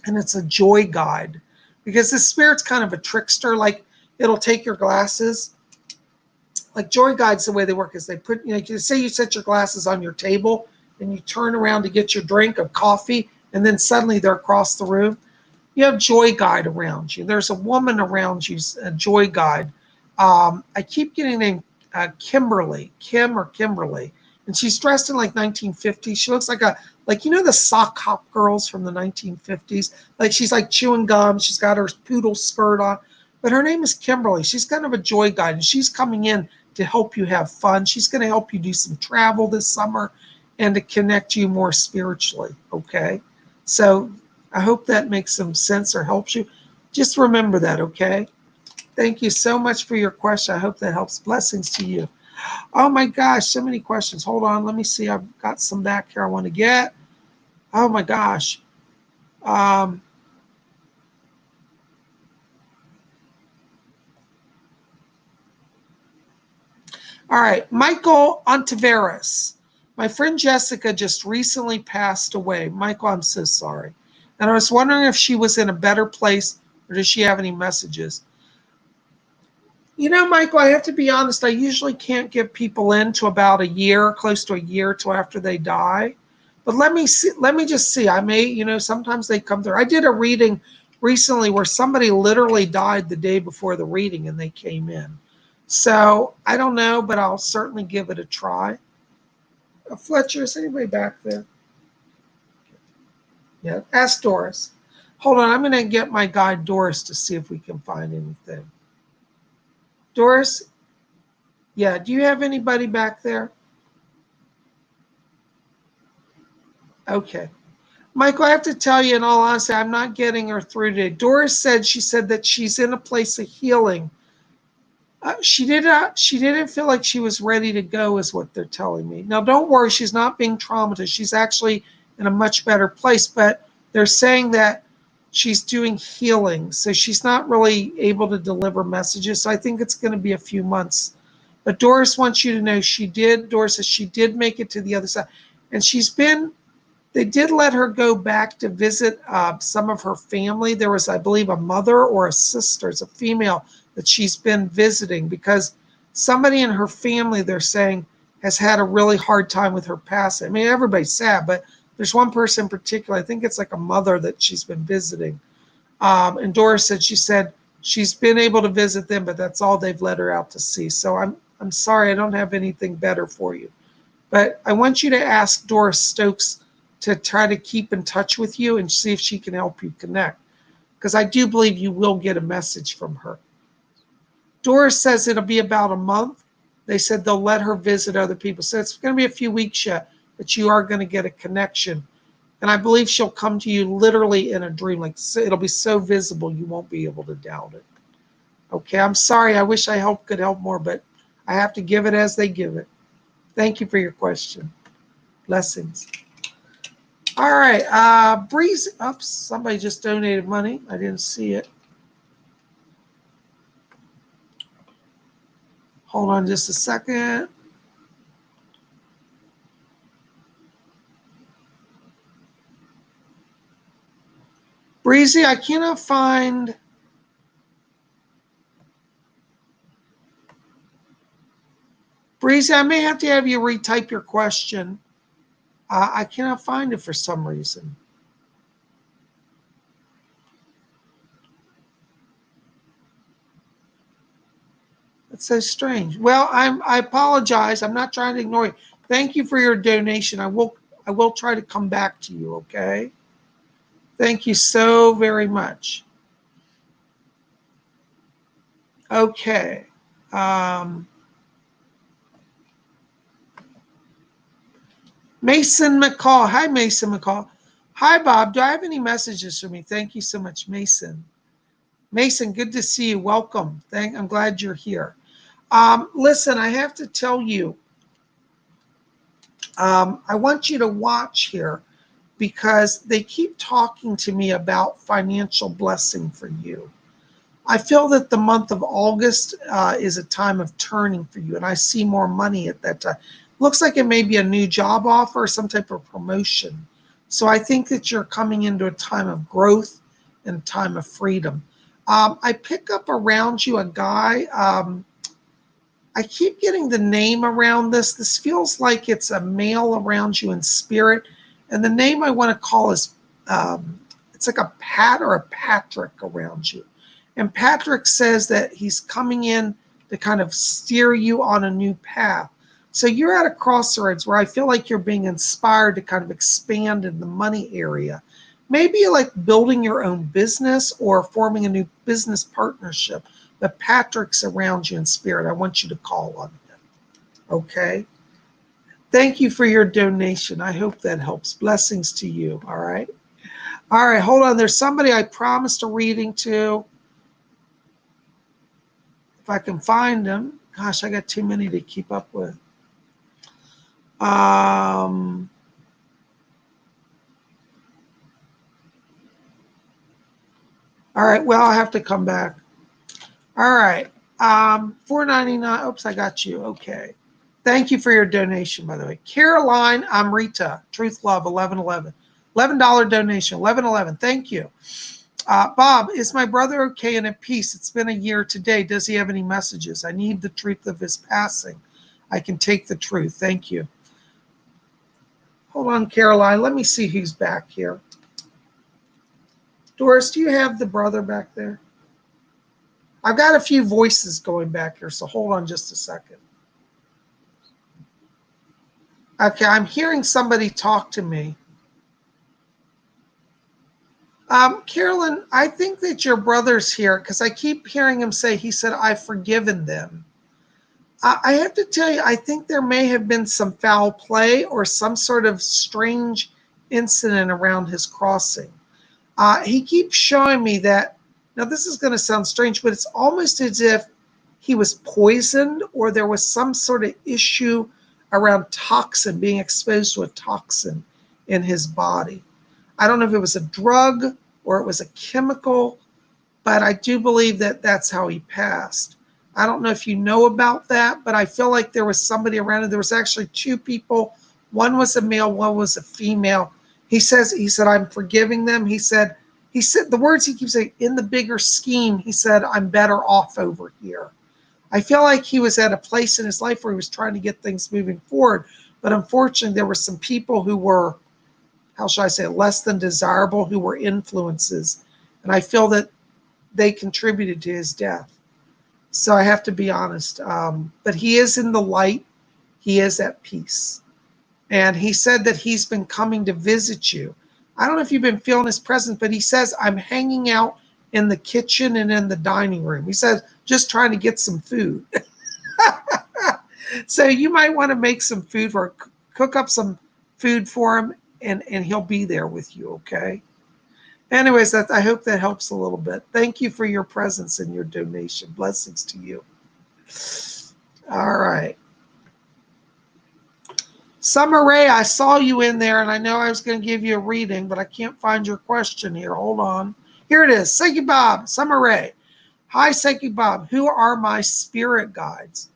Speaker 1: And it's a joy guide. Because the spirit's kind of a trickster. Like it'll take your glasses. Like joy guides, the way they work is they put, say you set your glasses on your table and you turn around to get your drink of coffee. And then suddenly they're across the room. You have joy guide around you. There's a woman around you, a joy guide. I keep getting named Kimberly, Kim or Kimberly, and she's dressed in like 1950s. She looks like the sock hop girls from the 1950s. Like she's like chewing gum. She's got her poodle skirt on, but her name is Kimberly. She's kind of a joy guide, and she's coming in to help you have fun. She's going to help you do some travel this summer, and to connect you more spiritually. Okay, so I hope that makes some sense or helps you. Just remember that, okay? Thank you so much for your question. I hope that helps. Blessings to you. Oh my gosh, so many questions. Hold on, let me see. I've got some back here I want to get. Oh my gosh. All right, Michael Ontiveros. My friend Jessica just recently passed away. Michael, I'm so sorry. And I was wondering if she was in a better place or does she have any messages? Michael, I have to be honest. I usually can't get people in to about a year, close to a year till after they die. But let me see. Let me just see. I may, sometimes they come through. I did a reading recently where somebody literally died the day before the reading and they came in. So I don't know, but I'll certainly give it a try. Fletcher, is anybody back there? Yeah, ask Doris. Hold on, I'm going to get my guide Doris to see if we can find anything. Doris, yeah, do you have anybody back there? Okay. Michael, I have to tell you in all honesty, I'm not getting her through today. Doris said that she's in a place of healing. She didn't feel like she was ready to go is what they're telling me. Now, don't worry, she's not being traumatized. She's actually in a much better place, but they're saying that she's doing healing. So she's not really able to deliver messages. So I think it's going to be a few months. But Doris wants you to know Doris says she did make it to the other side. And they did let her go back to visit some of her family. There was, I believe, a mother or a sister, it's a female, that she's been visiting because somebody in her family, they're saying, has had a really hard time with her passing. I mean, everybody's sad, but there's one person in particular, I think it's like a mother that she's been visiting. And Doris said she's been able to visit them, but that's all they've let her out to see. So I'm sorry, I don't have anything better for you. But I want you to ask Doris Stokes to try to keep in touch with you and see if she can help you connect. Because I do believe you will get a message from her. Doris says it'll be about a month. They said they'll let her visit other people. So it's going to be a few weeks yet, but you are going to get a connection. And I believe she'll come to you literally in a dream. Like it'll be so visible you won't be able to doubt it. Okay, I'm sorry. I wish I could help more, but I have to give it as they give it. Thank you for your question. Blessings. All right, Breeze. Oops, somebody just donated money. I didn't see it. Hold on just a second. Breezy, I cannot find. Breezy, I may have to have you retype your question. I cannot find it for some reason. That's so strange. Well, I apologize. I'm not trying to ignore you. Thank you for your donation. I will try to come back to you, okay? Thank you so very much. Okay. Mason McCall. Hi, Mason McCall. Hi, Bob. Do I have any messages for me? Thank you so much, Mason. Mason, good to see you. Welcome. I'm glad you're here. Listen, I have to tell you, I want you to watch here because they keep talking to me about financial blessing for you. I feel that the month of August is a time of turning for you, and I see more money at that time. Looks like it may be a new job offer or some type of promotion. So I think that you're coming into a time of growth and a time of freedom. I pick up around you a guy. I keep getting the name around this. This feels like it's a male around you in spirit. And the name I want to call is, it's like a Pat or a Patrick around you. And Patrick says that he's coming in to kind of steer you on a new path. So you're at a crossroads where I feel like you're being inspired to kind of expand in the money area. Maybe you like building your own business or forming a new business partnership. But Patrick's around you in spirit. I want you to call on him. Okay? Thank you for your donation. I hope that helps. Blessings to you. All right? All right, hold on. There's somebody I promised a reading to. If I can find them. Gosh, I got too many to keep up with. All right, well, I'll have to come back. All right. $4.99. Oops, I got you. Okay. Thank you for your donation, by the way. Caroline Amrita, Truth Love, 1111. $11 donation, 1111. Thank you. Bob, is my brother okay and at peace? It's been a year today. Does he have any messages? I need the truth of his passing. I can take the truth. Thank you. Hold on, Caroline. Let me see who's back here. Doris, do you have the brother back there? I've got a few voices going back here, so hold on just a second. Okay, I'm hearing somebody talk to me. Carolyn, I think that your brother's here because I keep hearing him say, he said, I've forgiven them. I have to tell you, I think there may have been some foul play or some sort of strange incident around his crossing. He keeps showing me that, now this is going to sound strange, but it's almost as if he was poisoned or there was some sort of issue around toxin, being exposed to a toxin in his body. I don't know if it was a drug or it was a chemical, but I do believe that that's how he passed. I don't know if you know about that, but I feel like there was somebody around him. There was actually two people. One was a male, one was a female. He said, I'm forgiving them. He said, the words he keeps saying, in the bigger scheme, he said, I'm better off over here. I feel like he was at a place in his life where he was trying to get things moving forward. But unfortunately, there were some people who were, how shall I say, less than desirable, who were influences. And I feel that they contributed to his death. So I have to be honest. But he is in the light. He is at peace. And he said that he's been coming to visit you. I don't know if you've been feeling his presence, but he says, I'm hanging out in the kitchen and in the dining room. He says, just trying to get some food. So you might want to make some food for, cook up some food for him, and he'll be there with you, okay? Anyways, I hope that helps a little bit. Thank you for your presence and your donation. Blessings to you. All right. Summer Rae, I saw you in there, and I know I was going to give you a reading, but I can't find your question here. Hold on. Here it is. Psychic Bob, Summer Rae. Hi, Psychic Bob. Who are my spirit guides?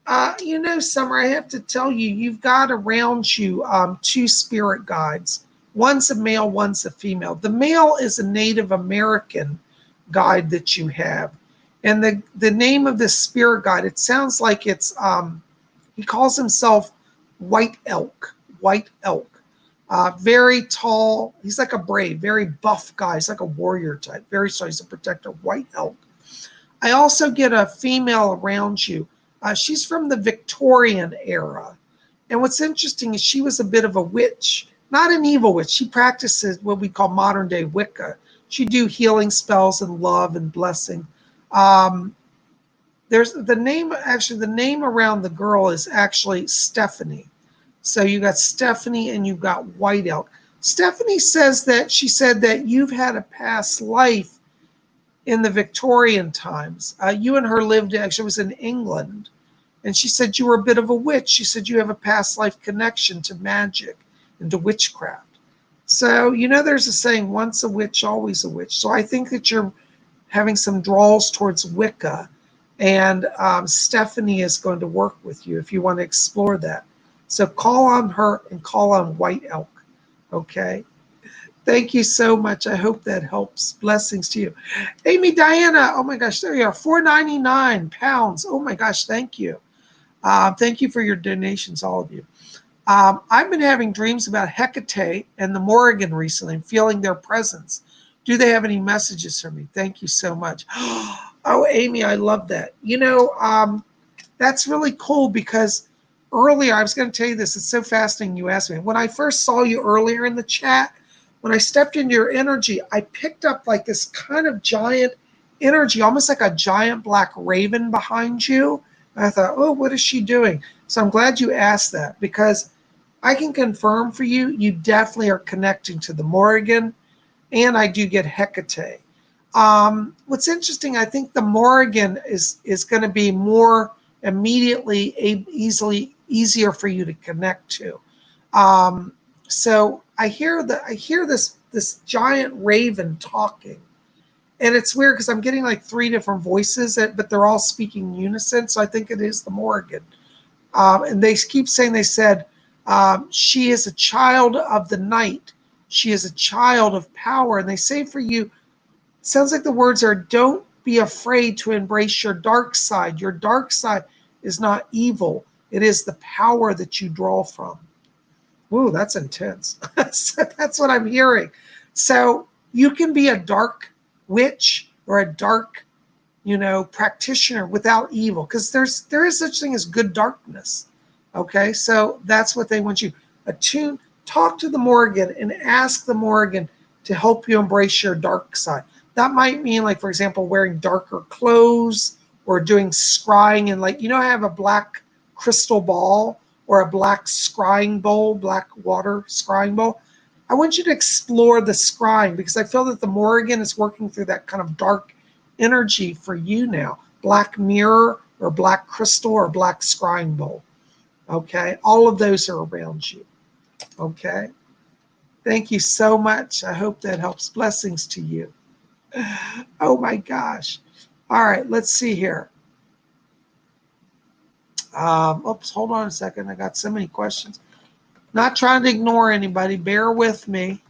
Speaker 1: Summer, I have to tell you, you've got around you two spirit guides. One's a male, one's a female. The male is a Native American guide that you have. And the name of this spirit guide, it sounds like it's, he calls himself White Elk. Very tall. He's like a brave, very buff guy. He's like a warrior type. Very tall. He's a protector. White Elk. I also get a female around you. She's from the Victorian era. And what's interesting is she was a bit of a witch. not an evil witch. She practices what we call modern day Wicca. She do healing spells and love and blessing. There's the name, actually, the name around the girl is actually Stephanie. So you got Stephanie and you got White Elk. Stephanie says that she said that you've had a past life in the Victorian times. You and her lived, actually, it was in England. And she said you were a bit of a witch. She said you have a past life connection to magic and to witchcraft. So, there's a saying, once a witch, always a witch. So I think that you're having some draws towards Wicca. And Stephanie is going to work with you if you want to explore that. So call on her and call on White Elk. Okay? Thank you so much. I hope that helps. Blessings to you. Amy Diana, oh my gosh, there you are. £4.99. Oh my gosh, thank you. Thank you for your donations, all of you. I've been having dreams about Hecate and the Morrigan recently and feeling their presence. Do they have any messages for me? Thank you so much. Oh, Amy, I love that. That's really cool because earlier, I was going to tell you this. It's so fascinating you asked me. When I first saw you earlier in the chat, when I stepped into your energy, I picked up like this kind of giant energy, almost like a giant black raven behind you. And I thought, oh, what is she doing? So I'm glad you asked that because I can confirm for you, you definitely are connecting to the Morrigan, and I do get Hecate. What's interesting, I think the Morrigan is going to be more immediately easier for you to connect to. So I hear this giant raven talking, and it's weird because I'm getting like 3 different voices, but they're all speaking in unison. So I think it is the Morrigan. And they keep saying, they said, she is a child of the night. She is a child of power. And they say for you, it sounds like the words are, don't be afraid to embrace your dark side. Your dark side is not evil. It is the power that you draw from. Ooh, that's intense. That's what I'm hearing. So you can be a dark witch or a dark, practitioner without evil, because there is such thing as good darkness. Okay, so that's what they want you attune. Talk to the Morrigan and ask the Morrigan to help you embrace your dark side. That might mean, like, for example, wearing darker clothes or doing scrying and, like, I have a black crystal ball or a black scrying bowl, black water scrying bowl. I want you to explore the scrying because I feel that the Morrigan is working through that kind of dark energy for you now. Black mirror or black crystal or black scrying bowl. Okay, all of those are around you. Okay, thank you so much. I hope that helps. Blessings to you. Oh my gosh. All right, let's see here. Oops, hold on a second. I got so many questions. Not trying to ignore anybody. Bear with me.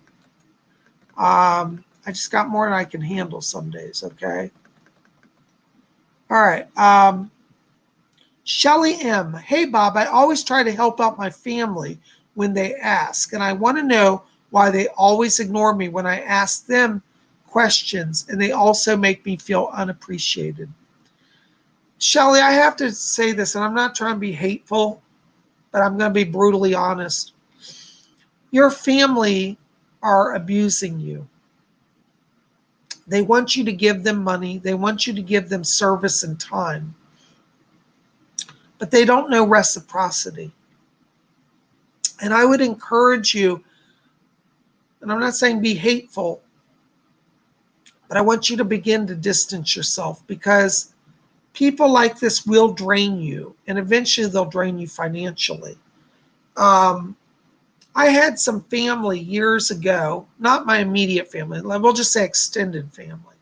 Speaker 1: I just got more than I can handle some days, okay? All right. Shelly M. Hey, Bob, I always try to help out my family when they ask, and I want to know why they always ignore me when I ask them questions, and they also make me feel unappreciated. Shelly, I have to say this, and I'm not trying to be hateful, but I'm going to be brutally honest. Your family are abusing you. They want you to give them money. They want you to give them service and time. But they don't know reciprocity. And I would encourage you, and I'm not saying be hateful, but I want you to begin to distance yourself because people like this will drain you, and eventually they'll drain you financially. I had some family years ago, not my immediate family, we'll just say extended family,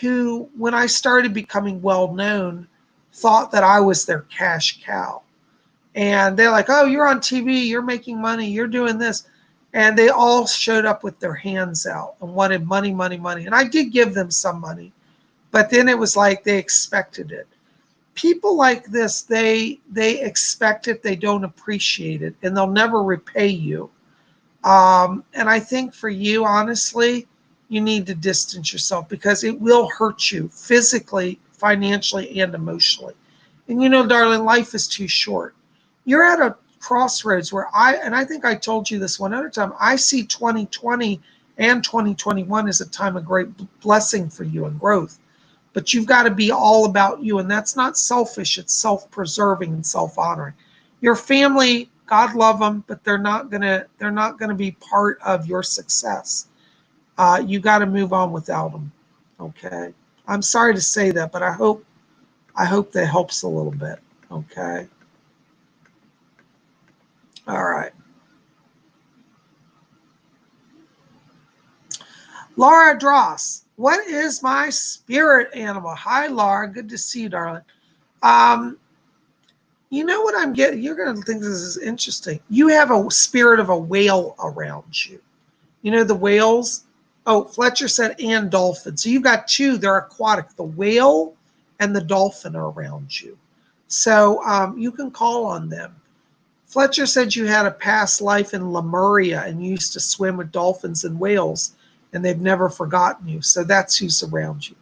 Speaker 1: who, when I started becoming well-known, thought that I was their cash cow. And they're like, oh, you're on TV, you're making money, you're doing this. And they all showed up with their hands out and wanted money, money, money. And I did give them some money, but then it was like they expected it. People like this, they expect it, they don't appreciate it, and they'll never repay you. And I think for you, honestly, you need to distance yourself because it will hurt you physically, financially, and emotionally. And darling, life is too short. You're at a crossroads where I think I told you this one other time, I see 2020 and 2021 as a time of great blessing for you and growth. But you've got to be all about you, and that's not selfish, it's self-preserving and self-honoring. Your family, God love them, but they're not gonna be part of your success. You got to move on without them. Okay. I'm sorry to say that, but I hope that helps a little bit. Okay. All right. Laura Dross, what is my spirit animal? Hi, Laura. Good to see you, darling. You know what I'm getting? You're going to think this is interesting. You have a spirit of a whale around you. You know the whales? Oh, Fletcher said, and dolphin. So you've got two. They're aquatic. The whale and the dolphin are around you. So you can call on them. Fletcher said you had a past life in Lemuria and you used to swim with dolphins and whales, and they've never forgotten you. So that's who's around you.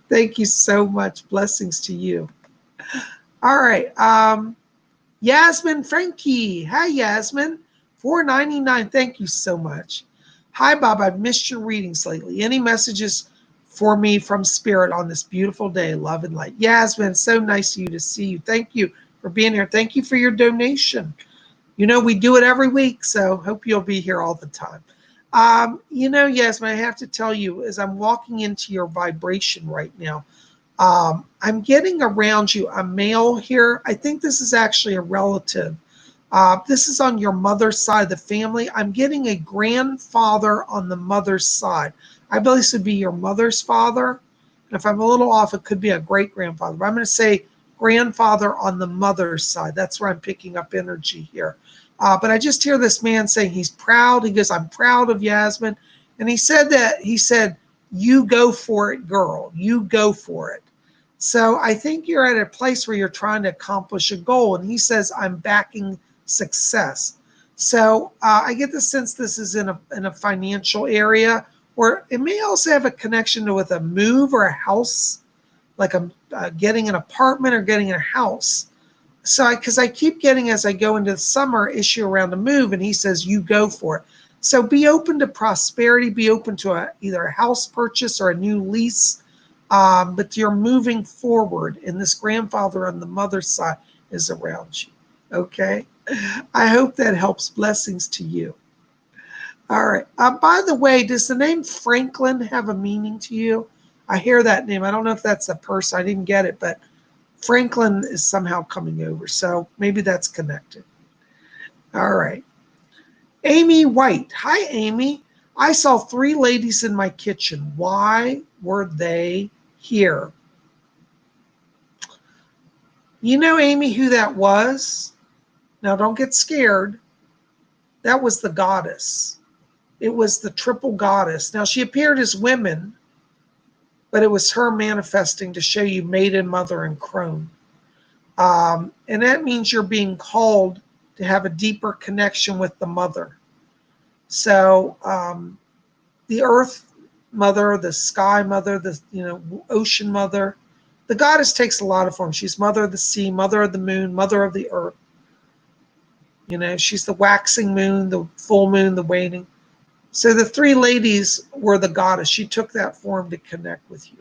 Speaker 1: Thank you so much. Blessings to you. All right. Yasmin Frankie. Hi, Yasmin. $4.99. Thank you so much. Hi, Bob. I've missed your readings lately. Any messages for me from Spirit on this beautiful day? Love and light. Yasmin, so nice of you to see you. Thank you for being here. Thank you for your donation. You know, we do it every week, so hope you'll be here all the time. You know, Yasmin, I have to tell you, as I'm walking into your vibration right now, I'm getting around you a male here. I think this is actually a relative. This is on your mother's side of the family. I'm getting a grandfather on the mother's side. I believe this would be your mother's father. And if I'm a little off, it could be a great-grandfather. But I'm going to say grandfather on the mother's side. That's where I'm picking up energy here. But I just hear this man saying he's proud. He goes, I'm proud of Yasmin. And he said, you go for it, girl. You go for it. So I think you're at a place where you're trying to accomplish a goal. And he says, I'm backing success. So I get the sense this is in a financial area, or it may also have a connection with a move or a house, like getting an apartment or getting a house. So because I keep getting, as I go into the summer, issue around a move, and he says, you go for it. So be open to prosperity, be open to either a house purchase or a new lease, but you're moving forward, and this grandfather on the mother's side is around you, okay? I hope that helps. Blessings to you. All right. By the way, does the name Franklin have a meaning to you? I hear that name. I don't know if that's a person. I didn't get it, but Franklin is somehow coming over, so maybe that's connected. All right. Amy White. Hi, Amy. I saw 3 ladies in my kitchen. Why were they here? You know, Amy, who that was? Now, don't get scared. That was the goddess. It was the triple goddess. Now, she appeared as women, but it was her manifesting to show you maiden, mother, and crone. And that means you're being called to have a deeper connection with the mother. So the earth mother, the sky mother, the ocean mother. The goddess takes a lot of forms. She's mother of the sea, mother of the moon, mother of the earth. You know, she's the waxing moon, the full moon, the waning. So the 3 ladies were the goddess. She took that form to connect with you.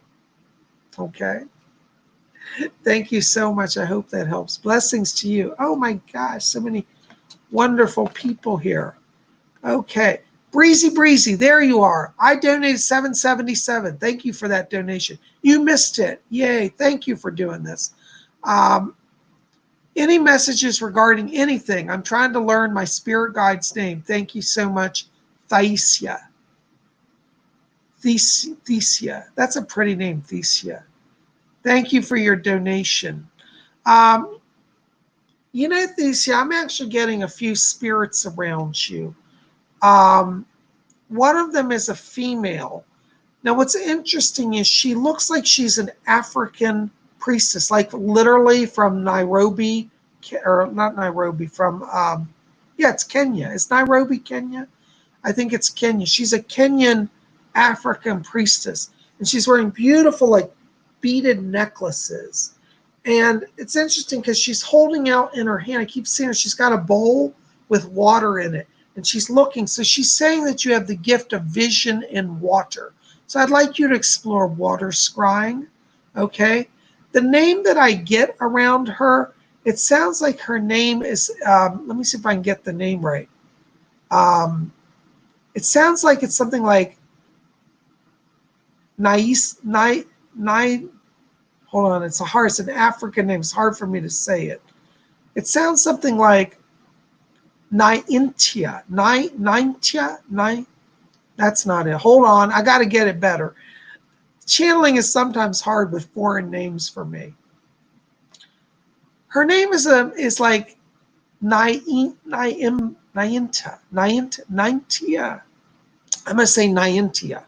Speaker 1: Okay? Thank you so much. I hope that helps. Blessings to you. Oh my gosh, so many wonderful people here. Okay. Breezy, there you are. I donated $7.77. Thank you for that donation. You missed it. Yay. Thank you for doing this. Any messages regarding anything? I'm trying to learn my spirit guide's name. Thank you so much, Thaisia. Thesia. That's a pretty name, Thesia. Thank you for your donation. You know, Thesia, I'm actually getting a few spirits around you. One of them is a female. Now, what's interesting is she looks like she's an African priestess, like literally from Nairobi, or not Nairobi, from, it's Kenya. Is Nairobi Kenya? I think it's Kenya. She's a Kenyan African priestess, and she's wearing beautiful, like, beaded necklaces. And it's interesting because she's holding out in her hand. I keep seeing her. She's got a bowl with water in it. And she's looking. So she's saying that you have the gift of vision and water. So I'd like you to explore water scrying. Okay. The name that I get around her, it sounds like her name is, let me see if I can get the name right. It sounds like it's something like Nais, hold on, it's an African name. It's hard for me to say it. It sounds something like Naintia. That's not it. Hold on, I got to get it better. Channeling is sometimes hard with foreign names for me. Her name is like Naintia. I'm going to say Naintia.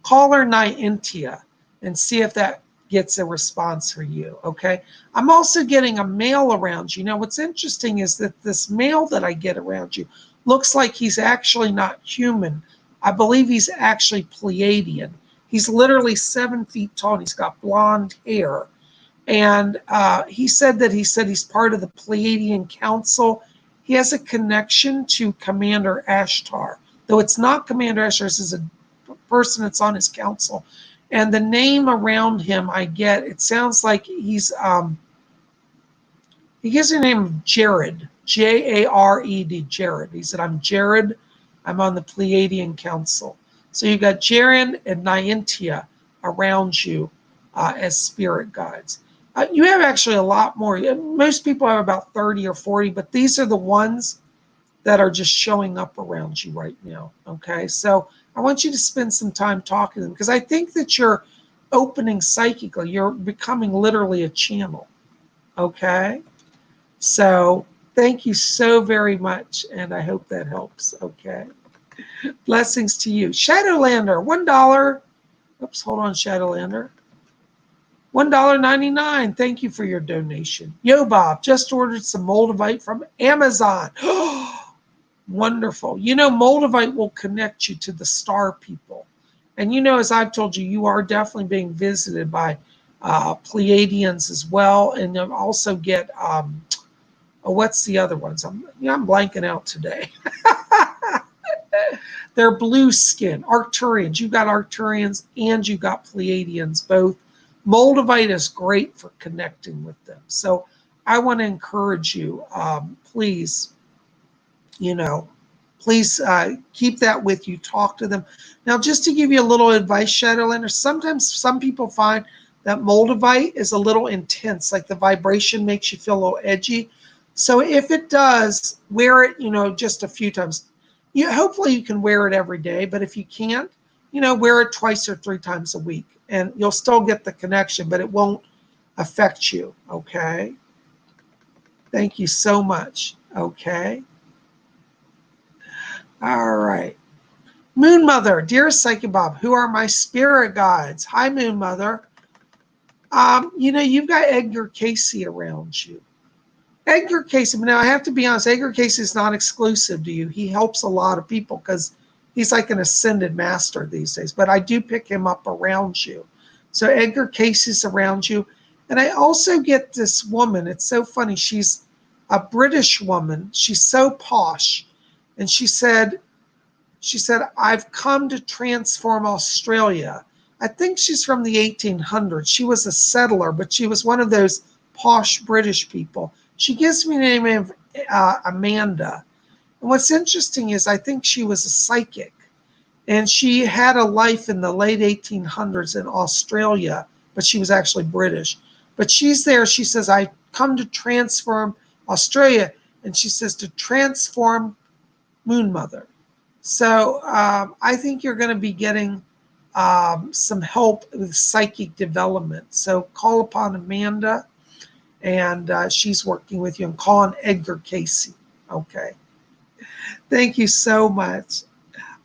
Speaker 1: Call her Naintia and see if that gets a response for you, okay? I'm also getting a male around you. Now, what's interesting is that this male that I get around you looks like he's actually not human. I believe he's actually Pleiadian. He's literally 7 feet tall. And he's got blonde hair. And he said he's part of the Pleiadian Council. He has a connection to Commander Ashtar. Though it's not Commander Ashtar, this is a person that's on his council. And the name around him I get, it sounds like he gives the name of Jared, Jared, Jared. He said, I'm Jared, I'm on the Pleiadian Council. So you got Jared and Nyantia around you as spirit guides. You have actually a lot more. Most people have about 30 or 40, but these are the ones that are just showing up around you right now, okay? So I want you to spend some time talking to them because I think that you're opening psychically. You're becoming literally a channel, okay? So thank you so very much, and I hope that helps, okay? Blessings to you. Shadowlander, $1. Oops, hold on, Shadowlander. $1.99. Thank you for your donation. Yo, Bob, just ordered some Moldavite from Amazon. Wonderful. You know, Moldavite will connect you to the star people. And you know, as I've told you, you are definitely being visited by Pleiadians as well. And you'll also get, what's the other ones? I'm blanking out today. They're blue skin, Arcturians. You've got Arcturians and you've got Pleiadians both. Moldavite is great for connecting with them. So I want to encourage you, please, please keep that with you. Talk to them. Now, just to give you a little advice, Shadowlander, sometimes some people find that Moldavite is a little intense, like the vibration makes you feel a little edgy. So if it does, wear it, just a few times. Hopefully you can wear it every day, but if you can't, wear it 2 or 3 times a week, and you'll still get the connection, but it won't affect you, okay? Thank you so much, okay? All right. Moon Mother, dear Psychic Bob, who are my spirit guides? Hi, Moon Mother. You've got Edgar Casey around you. Edgar Casey, now I have to be honest, Edgar Casey is not exclusive to you. He helps a lot of people because he's like an ascended master these days, but I do pick him up around you. So Edgar Casey's around you. And I also get this woman. It's so funny. She's a British woman. She's so posh. And she said, I've come to transform Australia. I think she's from the 1800s. She was a settler, but she was one of those posh British people. She gives me the name of Amanda. And what's interesting is I think she was a psychic. And she had a life in the late 1800s in Australia, but she was actually British. But she's there. She says, I come to transform Australia. And she says to transform Moon Mother. So I think you're going to be getting some help with psychic development. So call upon Amanda, and she's working with you. And call on Edgar Casey. Okay. Thank you so much.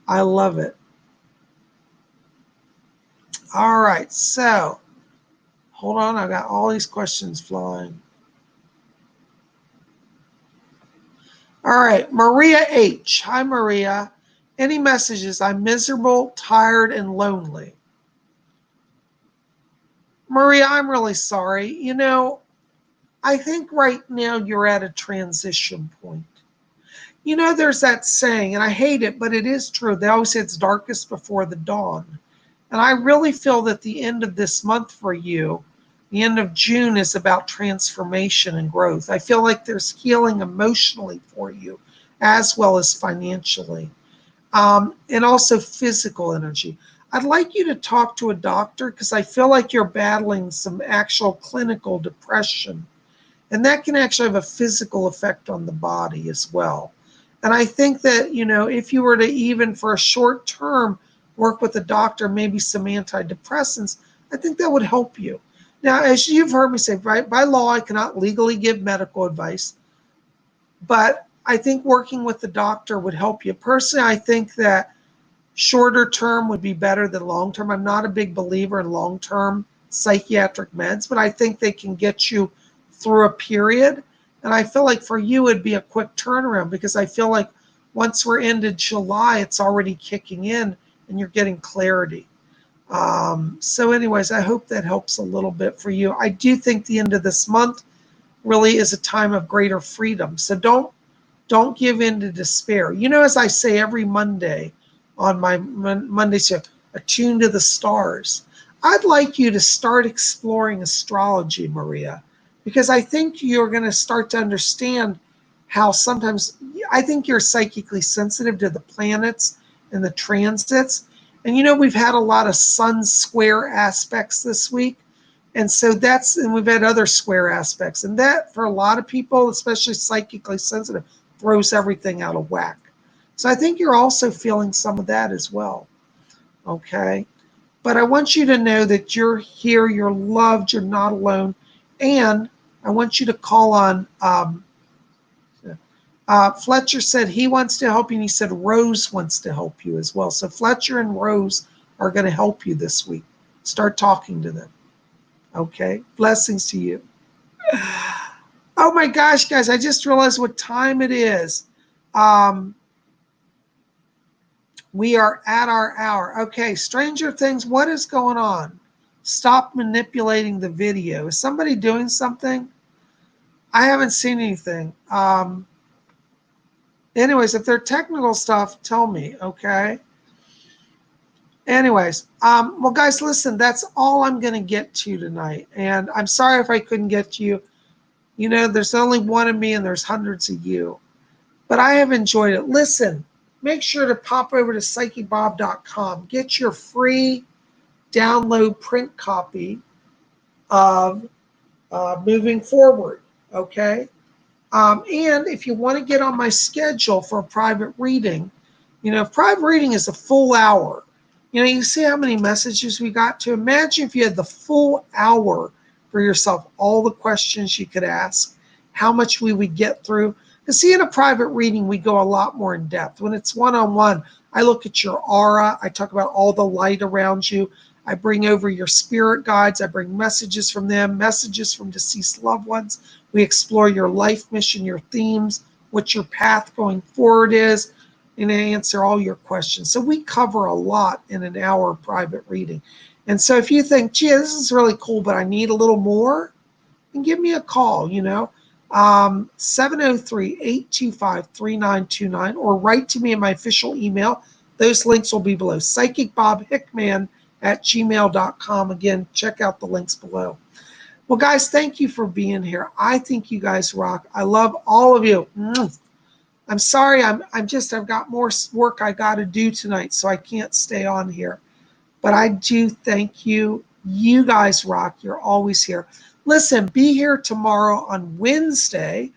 Speaker 1: I love it. All right. So hold on. I got all these questions flying. All right. Maria H. Hi, Maria. Any messages? I'm miserable, tired, and lonely. Maria, I'm really sorry. I think right now you're at a transition point. You know, there's that saying, and I hate it, but it is true. They always say it's darkest before the dawn. And I really feel that the end of this month for you, the end of June, is about transformation and growth. I feel like there's healing emotionally for you as well as financially, and also physical energy. I'd like you to talk to a doctor because I feel like you're battling some actual clinical depression. And that can actually have a physical effect on the body as well. And I think that, you know, if you were to even for a short term work with a doctor, maybe some antidepressants, I think that would help you. Now, as you've heard me say, by law, I cannot legally give medical advice, but I think working with the doctor would help you. Personally, I think that shorter term would be better than long term. I'm not a big believer in long term psychiatric meds, but I think they can get you through a period. And I feel like for you, it'd be a quick turnaround because I feel like once we're into July, it's already kicking in and you're getting clarity. So anyways, I hope that helps a little bit for you. I do think the end of this month really is a time of greater freedom. So don't give in to despair. You know, as I say every Monday on my Monday show, attune to the stars. I'd like you to start exploring astrology, Maria, because I think you're going to start to understand how sometimes I think you're psychically sensitive to the planets and the transits. And you know, we've had a lot of sun square aspects this week. And so and we've had other square aspects. And that, for a lot of people, especially psychically sensitive, throws everything out of whack. So I think you're also feeling some of that as well. Okay. But I want you to know that you're here, you're loved, you're not alone. And I want you to call on, Fletcher said he wants to help you, and he said Rose wants to help you as well. So Fletcher and Rose are going to help you this week. Start talking to them. Okay? Blessings to you. Oh my gosh, guys, I just realized what time it is. We are at our hour. Okay, Stranger Things, what is going on? Stop manipulating the video. Is somebody doing something? I haven't seen anything. Anyways, if they're technical stuff, tell me, okay? Anyways, well, guys, listen, that's all I'm going to get to tonight. And I'm sorry if I couldn't get to you. You know, there's only one of me and there's hundreds of you. But I have enjoyed it. Listen, make sure to pop over to PsychicBob.com. Get your free download print copy of Moving Forward, okay? And if you want to get on my schedule for a private reading, you know, private reading is a full hour. You know, you see how many messages we got to. Imagine if you had the full hour for yourself, all the questions you could ask, how much we would get through. Because see, in a private reading, we go a lot more in depth. When it's one-on-one, I look at your aura. I talk about all the light around you. I bring over your spirit guides. I bring messages from them, messages from deceased loved ones. We explore your life mission, your themes, what your path going forward is, and answer all your questions. So we cover a lot in an hour private reading. And so if you think, gee, this is really cool, but I need a little more, then give me a call, you know, 703-825-3929, or write to me in my official email. Those links will be below. PsychicBobHickman@gmail.com. Again, check out the links below. Well, guys, thank you for being here. I think you guys rock. I love all of you. I'm sorry, I've got more work I got to do tonight, so I can't stay on here. But I do thank you. You guys rock. You're always here. Listen, be here tomorrow on Wednesday.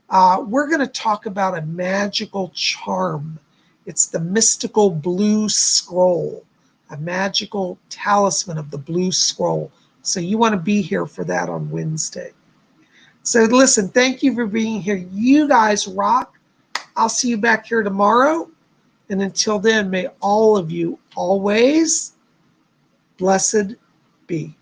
Speaker 1: We're going to talk about a magical charm. It's the mystical blue scroll, a magical talisman of the blue scroll. So you want to be here for that on Wednesday. So listen, thank you for being here. You guys rock. I'll see you back here tomorrow. And until then, may all of you always blessed be.